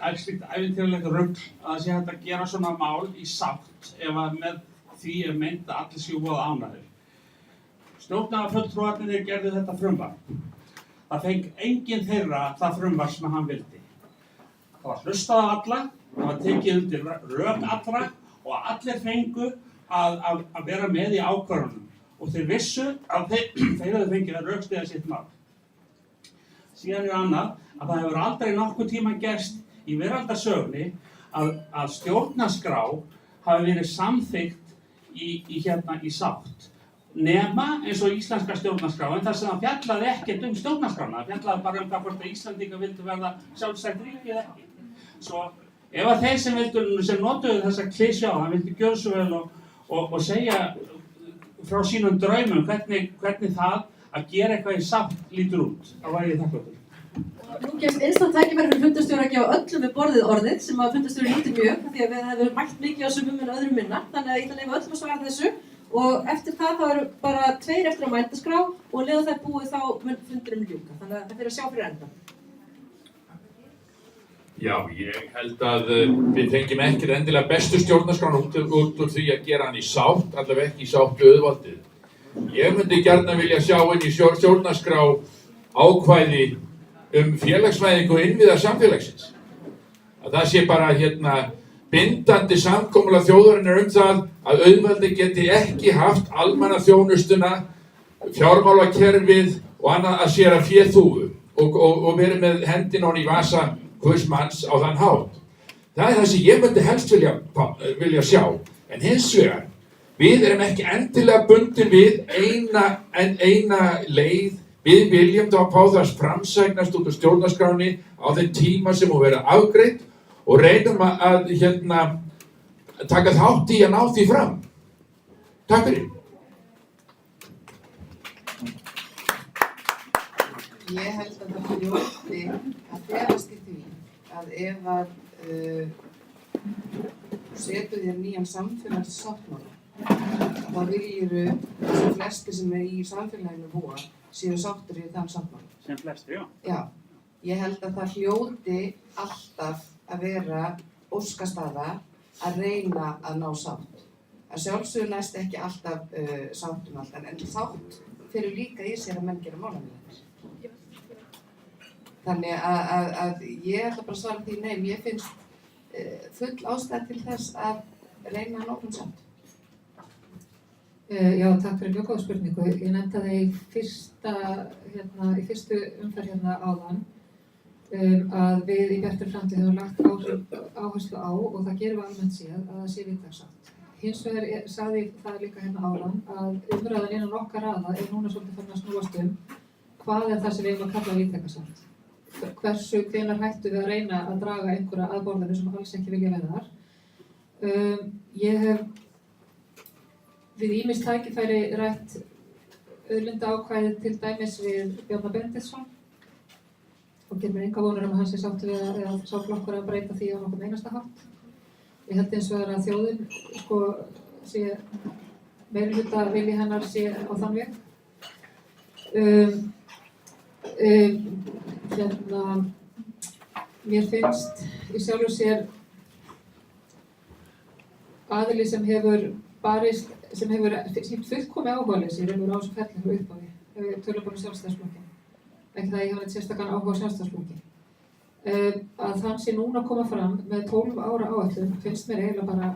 rugl að það sé hægt að gera svona mál í sátt ef að með því er meint að allir séu voða ánægðir. Stjórnarfulltrúarnir gerðu þetta frumvarp. Það fengi enginn þeirra það frumvarp sem hann vildi. Það var hlustað á alla, Það var tekið undir rök allra og allir fengu að vera með í ákvörðunum. Og þeir vissu að þeir hefðu fengið að rökstyðja sitt mál. Síðan annað að það hefur aldrei nokkuð tíma gerst í veraldarsögunni að stjórnarskrá hafi verið samþykkt í sátt. Nema eins og íslenska stjórnarskráin þar sem það fjallaði ekkert stjórnarskrána. Það fjallaði bara það hvort að Íslendingar vildu verða sjálfstætt ríki eða ekki. Svo ef að þeir sem notuðu þessa klísju á, hann vildi gjöra svo vel og segja frá sínum draumum hvernig það að gera eitthvað í sátt lítur út. Þá væri ég þakkláttur. Nú gefst einstaklega tækifæri fyrir fundarstjóra að gefa öllum við borðið orðið sem að fundarstjóri nýtir mjög því að við hefum mætt mikið á sumum en öðrum minna. Þannig að ég ætla að leyfa öllum að svara þessu og eftir það þá eru bara 2 eftir á mælendaskrá og leðu það búið þá mun fundurinn ljúka. Þannig að það fyrir að sjá fyrir enda. Já, ég held að við fengjum ekkert endilega bestu stjórnarskrána út úr því að gera hann í sátt, allavega ekki í sátt við auðvaldið. Ég myndi gjarnan vilja sjá inn í stjórnarskrá ákvæði félagsvæðingu og innviða samfélagsins. Að það sé bara bindandi samkomulag þjóðarinnar það að auðvaldið geti ekki haft almannaþjónustuna, fjármálakerfið og annað að séra féþúfu og verið með hendina í vasa hvers manns á þann hátt. Það er það sem ég myndi helst vilja sjá. En hins vegar, við erum ekki endilega bundin við eina leið. Við viljum þá fá það framsæknast út úr stjórnarskráni á þeim tíma sem hún verið afgreidd og reynum að taka þátt í að ná því fram. Takk fyrir. Ég held að það hljóti að felast í því að ef að setur þér nýjan samfélagssáttmála þá viljiru sem flesti sem í samfélaginu búa séu sáttur í þann sáttmála. Sem flesti, já. Já, ég held að það hljóti alltaf að vera óskastaða að reyna að ná sátt. Að sjálfsögur næst ekki alltaf sátt allt, en sátt fyrir líka í sér að menn gera málamiðlanir. Þannig að ég ætla bara að svara því nei, ég finnst full ástæða til þess að reyna að ná sátt. Já, takk fyrir mjög góð spurningu. Ég nefndi það í fyrstu umferð áðan að við í Bjartri framtíð höfum lagt áherslu á og það gerum við almennt séð að það sé víðtæksátt. Hins vegar sagði það líka áðan að umræðan innan okkar raða er núna svolítið farin að snúast hvað er það sem við eigum að kalla víðtæksátt. Hvenær hættum við að reyna að draga einhverja að borðinu sem alls ekki vilja vera þar. Ég hef við ýmis tækifæri rætt auðlindaákvæðið til dæmis við Bjarna Benediktsson og gerir mér enga vonur að hann sé sáttur við að sá flokkur að breyta því á nokkurn einasta hátt. Ég held eins og að þjóðin sé meirihluta vilji hennar sé á þann veg. Mér finnst í sjálfu sér aðili sem hefur barist, sem hefur sýnt fullkomið áhugaleysi í raun og á þessu ferli frá upphafi. Við tölum bara um Sjálfstæðisflokkinn. Ekki það ég hafa neitt sérstakann áhuga á Sjálfstæðisflokki. Að hann sé núna að koma fram með 12 ára áætlun finnst mér eiginlega bara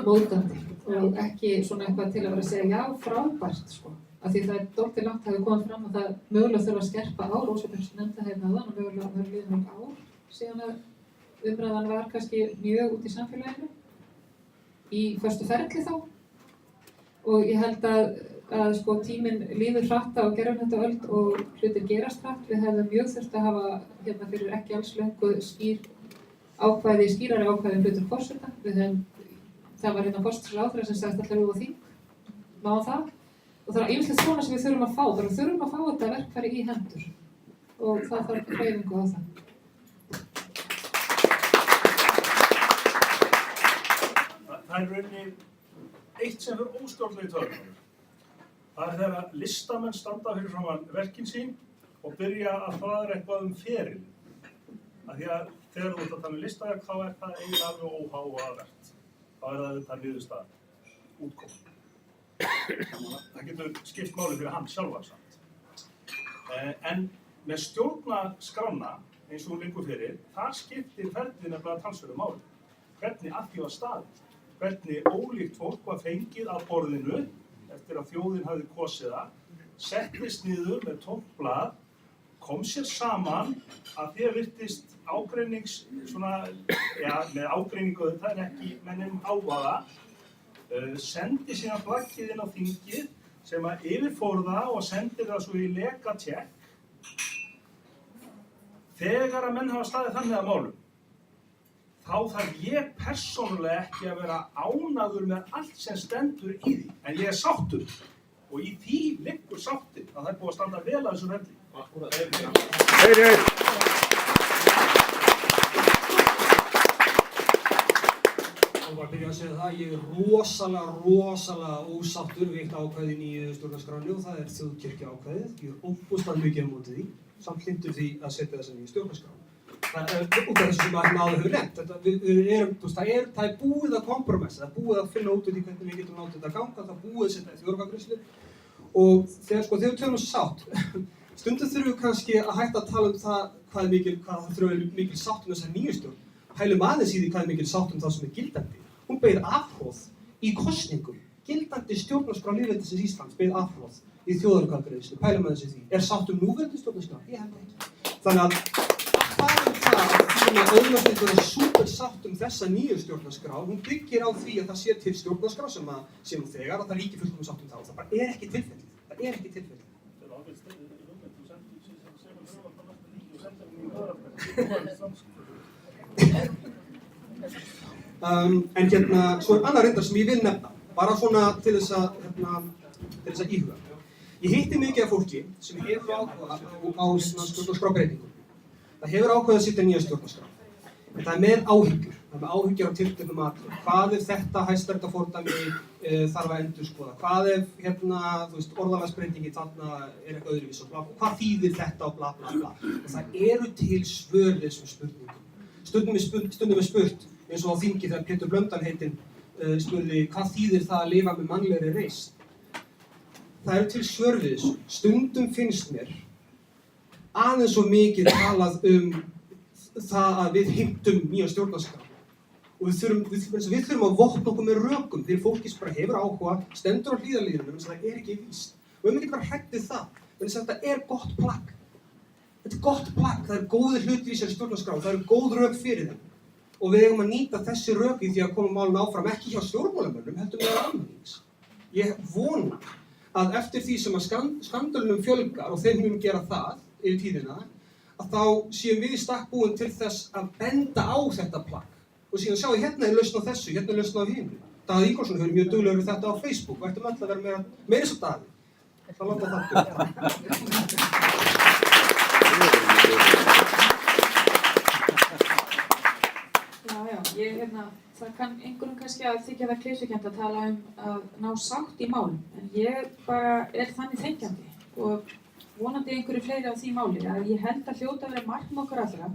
móðgandi og ekki svona eitthvað til að vera að segja já, frábært Af því það er dálítið langt að hafa komið fram að það mögulega þurfa að skerpa á Rósabjörns nefnda áðan og mögulega verður liðið mörg ár síðan að umræðan var kannski mjög út í samfélaginu í förstu ferli þá og ég held að tíminn líður hratt á gerðarnættaöld og hlutir gerast hratt. Við hefðum mjög þurft að hafa fyrir ekki alls löngu skýrari ákvæði hlutur forseta. Það var forsætisráðherra sem sagðist allar á þing, má það. Og það er ýmislegt svona sem við þurfum að fá. Við þurfum að fá þetta verkfæri í hendur og það þarf hreyfingu á það. Það er rauninni eitt sem er óstjórnlega í töðunum. Það er þegar listamenn standa fyrir framan verkin sín og byrja að fara eitthvað feril. Því að þegar þú ert að tala um listaverk þá er það eiginlega alveg óhávert. Þá er það þetta niðurstaðan, útkoman. Það getur skipt máli fyrir hann sjálfan samt. En með stjórnarskrána eins og hún liggur fyrir, þar skiptir ferlið nefnilega talsverðu máli. Hvernig að því var staðið, hvernig ólíkt fólk var fengið að borðinu eftir að þjóðin hafði kosið það, settist niður með tómt blað, kom sér saman að því að virtist ágreinings, með ágreiningu þetta en ekki mennum ávaða, sendi síðan plaggið inn á þingið sem að yfirfór það og sendir það svo í lekatékk. Þegar að menn hafa staðið þannig að málum, þá þarf ég persónulega ekki að vera ánægður með allt sem stendur í því, en ég er sáttur og í því liggur sáttur að það er búið að standa vel að þessu ferli. Þá var að byrja að segja það, ég er rosalega ósáttur við eitt ákvæði í nýju stjórnarskránni og það er þjóðkirkjuákvæðið. Ég er óbúslega mikið á móti því, samt hlynntur því að setja þessa nýju stjórnarskrá. Það er út af þessu sem að náðu hefur nefnt. Það er búið að kompromissa, það er búið að finna út úr því hvernig við getum látið þetta ganga, það er búið að setja í þjóðaratkvæðagreiðslu og þegar við tölum sátt, stundum þurfum við kannski að hætta að tala um það hvað það þurfum mikil sátt um þessa nýju stjórn. Hælum aðeins í því hvað er mikil sátt um það sem er gildandi. Hún beið afhroð í kosningum. Gildandi stjórnarskrá lýðveldisins Íslands beið afhroð í þjóðaratkvæðagreiðslu. Pælum aðeins í því. Er sátt um núverandi stjórnarskrá? Ég held ekki. Þannig að auðvitað einhverja súper sátt um þessa nýju stjórnarskrá, hún byggir á því að það sé til stjórnarskrá sem sé nú þegar að það ríki fullkomið sátt um það og það bara er ekki tilfellið. Það er ekki tilfellið. En svo er annar reyndar sem ég vil nefna, bara svona til þess að íhuga. Ég hitti mikið af fólki sem hefur áhuga á stjórnarskrábreytingum. Það hefur ákveðið að setja nýja stjórnarskrá. En það er með áhyggjur. Það er með áhyggjur á tilteknum atriðum. Hvað ef þetta hæstaréttarfordæmi þarf að endurskoða? Hvað ef orðalagsbreytingin þarna er eitthvað öðruvísi og bla bla. Hvað þýðir þetta og bla bla bla. Og það eru til svör við þessum spurningum. Stundum er spurt, eins og á þingi þegar Pétur Blöndal heitinn spurði hvað þýðir það að lifa með mannlegri reisn? Það eru til svör við þessu. Stundum finnst mér aðeins svo mikið talað það að við heimtum nýja stjórnarskrá og við þurfum að vopna okkur með rökum fyrir fólki sem bara hefur áhuga, stendur á hlíðarlínunum en það er ekki víst og við getum bara hrætt við það, en þetta er gott plagg. Þetta er gott plagg, það er góðir hlutir í sér stjórnarskrá, það eru góð rök fyrir þeim og við eigum að nýta þessi rök í því að koma málun áfram ekki hjá stjórnmálamönnum, heldur með almennings. Ég vona að eftir því sem að skandalunum fjölgar og þeim mun gera það yfir tíðina, að þá séum við í stakk búin til þess að benda á þetta plagg og síðan sjá hérna er lausn á þessu, hérna er lausn á hinu. Daði Ingólfsson hefur mjög duglegur við þetta á Facebook og ættum öll að vera meira svo Daði. Það láta það það kann einhverjum kannski að þykja það klisjukennt að tala að ná sátt í málum, en ég bara er þannig þenkjandi og vonandi einhverju fleiri á því máli að ég held að hljóta að vera markmið okkar allra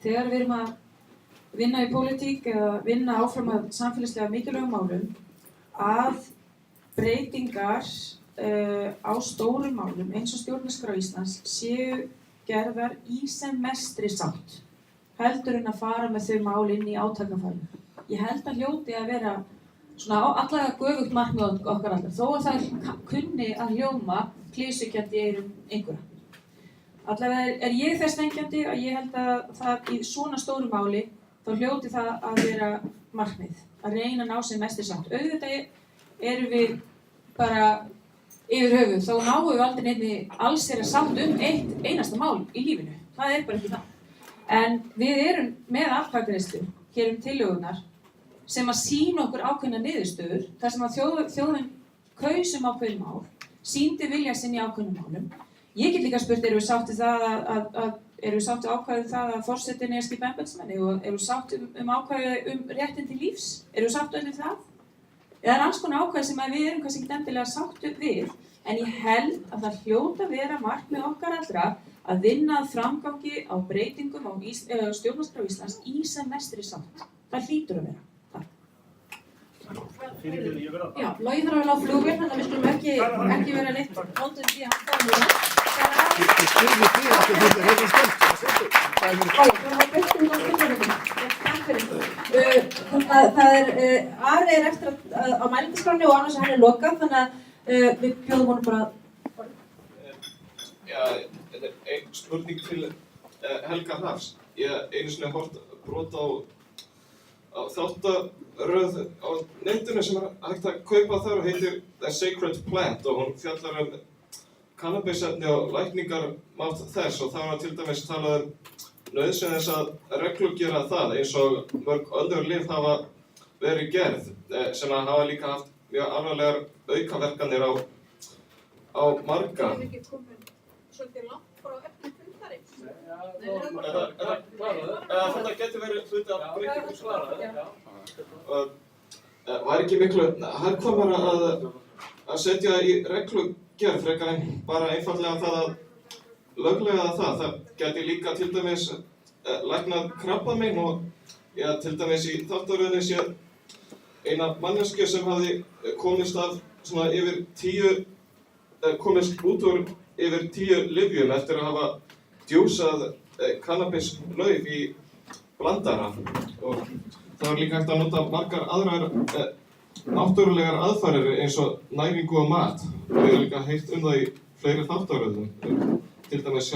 þegar við erum að vinna í pólitík eða vinna áfram að samfélagslega mikilvægum málum að breytingar á stórum málum eins og stjórnarskrá Íslands séu gerðar í sem mestri sátt heldur en að fara með þau mál inn í átakafælu. Ég held að hljóti að vera svona allavega göfugt markmið okkar allar, þó að það kunni að hljóma klísukjandi í eyrum einhverja. Allavega er ég þess þenkjandi að ég held að það í svona stóru máli þá hljóti það að vera markmið, að reyna að ná sem mestri sátt. Auðvitað erum við bara yfir höfuð, þá náum við aldrei neinni alls þeirra sátt eitt einasta mál í lífinu. Það er bara ekki það. En við erum með atkvæðagreiðslu hér tillögunar sem að sýna okkur ákveðna niðurstöður, þar sem að þjóðin kaus ákveðin mál, sýndi vilja sinn í ákveðnum málum. Ég get líka spurt, erum við sáttið ákvæðið það að forsetinn er skipa embættismanni og erum við sáttið ákvæðið réttin til lífs? Erum við sáttið það? Eða er alls konar ákvæðið sem við erum kannski ekki endilega sáttið við, en ég held að það hljóta að vera markmið okkar allra að vinna að framgangi á breytingum á stjórnarskrá Íslands í sem mestri sátt. Það hlýtur að vera. Já, Logi þarf að ná flugvél, þannig að við skulum ekki vera neitt hóndum því að hann Ég spurði þig að þú er hefði stönd. Ari er eftir á mælingskráni og annars hann er lokað, þannig að við bjóðum honum bara. Já, þetta er ein spurning til Helga Hrafs. Ég einu sinni hort brot á þáttaröð á netinu sem hægt að kaupa þar og heitir The Sacred Plant og hún fjallar kannabisefni og lækningarmátt þess og það var til dæmis talað nauðsyn þess að reglugera það eins og mörg önnur lyf hafa verið gerð sem að hafa líka haft mjög alvarlegar aukaverkanir á marga. Við erum ekki komin svolítið langt frá efni fundarins. Þetta getur verið hluti af breytingum svarað. Var ekki miklu hagkvæmara að setja í reglugerð frekar en bara einfaldlega það að löglega það. Það gæti líka til dæmis læknað krabbamein og til dæmis í þáttaröðinni sé eina manneskju sem hafði komist út úr yfir 10 lyfjum eftir að hafa djúsað kannabislauf í blandara og það var líka hægt að nota margar aðrar náttúrulegar aðfarir eins og næringu og mat. Við hefum líka heyrt það í fleiri þáttaröðum, til dæmis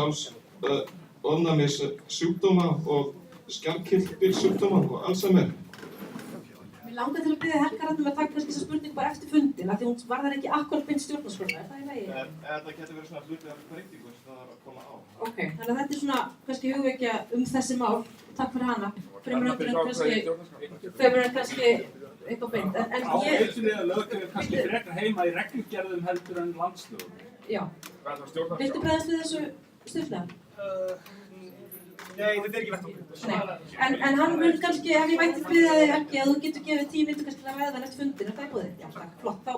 ofnæmis sjúkdóma og skjaldkirtilsjúkdóma og Alzheimer. Mér langar til að biðja Helga Hrafn að taka kannski þessa spurning bara eftir fundin, af því hún varðar ekki akkúrat beint stjórnarskrána, er það í lagi? Þetta getur verið svona hluti af breytingu sem það er að koma á. Ok, þannig að þetta er svona kannski hugvekja þessi mál, takk fyrir hana, fremur en kannski eitthvað beint, en ég... Áherslulega löggjöf kannski frekar heima í reglugerðum heldur en landslögum. Já. Viltu bregðast við þessu stuttlega? Nei, þetta er ekki vettvang. Nei, en hann mun kannski, ef ég mætti biðja þig ekki að þú getur gefið 10 mínútur kannski að ræða það eftir fundin, er það í boði? Já, takk, flott, þá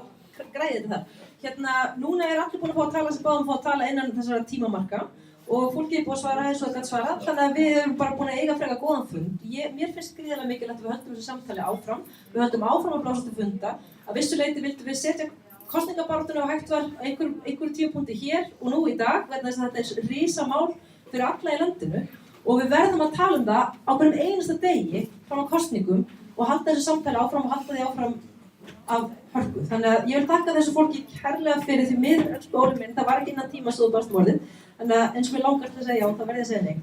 græði þetta þar. Núna er allir búin að fá að tala sem báðum fá að tala innan þessara tímamarka og fólki er búin að svara eins og það gæti svarað, þannig að við erum bara búin að eiga frekar góðan fund. Mér finnst gríðarlega mikilvægt að við höldum þessu samtali áfram, við höldum áfram að blása til funda. Að vissu leyti vildum við setja kosningabaráttuna og hægt var einhverjum tímapunkti hér og nú í dag, vegna þess að þetta er risamál fyrir alla í landinu og við verðum að tala það á hverjum einasta degi fram á kosningum og halda þessu samtali áfram og halda því áfram af hörku. Þannig að ég vil þakka þessu fólki kærlega fyrir því miður, elsku Óli minn, það var ekki innan tíma svo þú barst orðið, en eins og mér langar til að segja já, það verði að segja nei.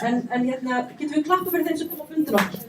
En getum við klappa fyrir þeim sem kom á fundin okkar?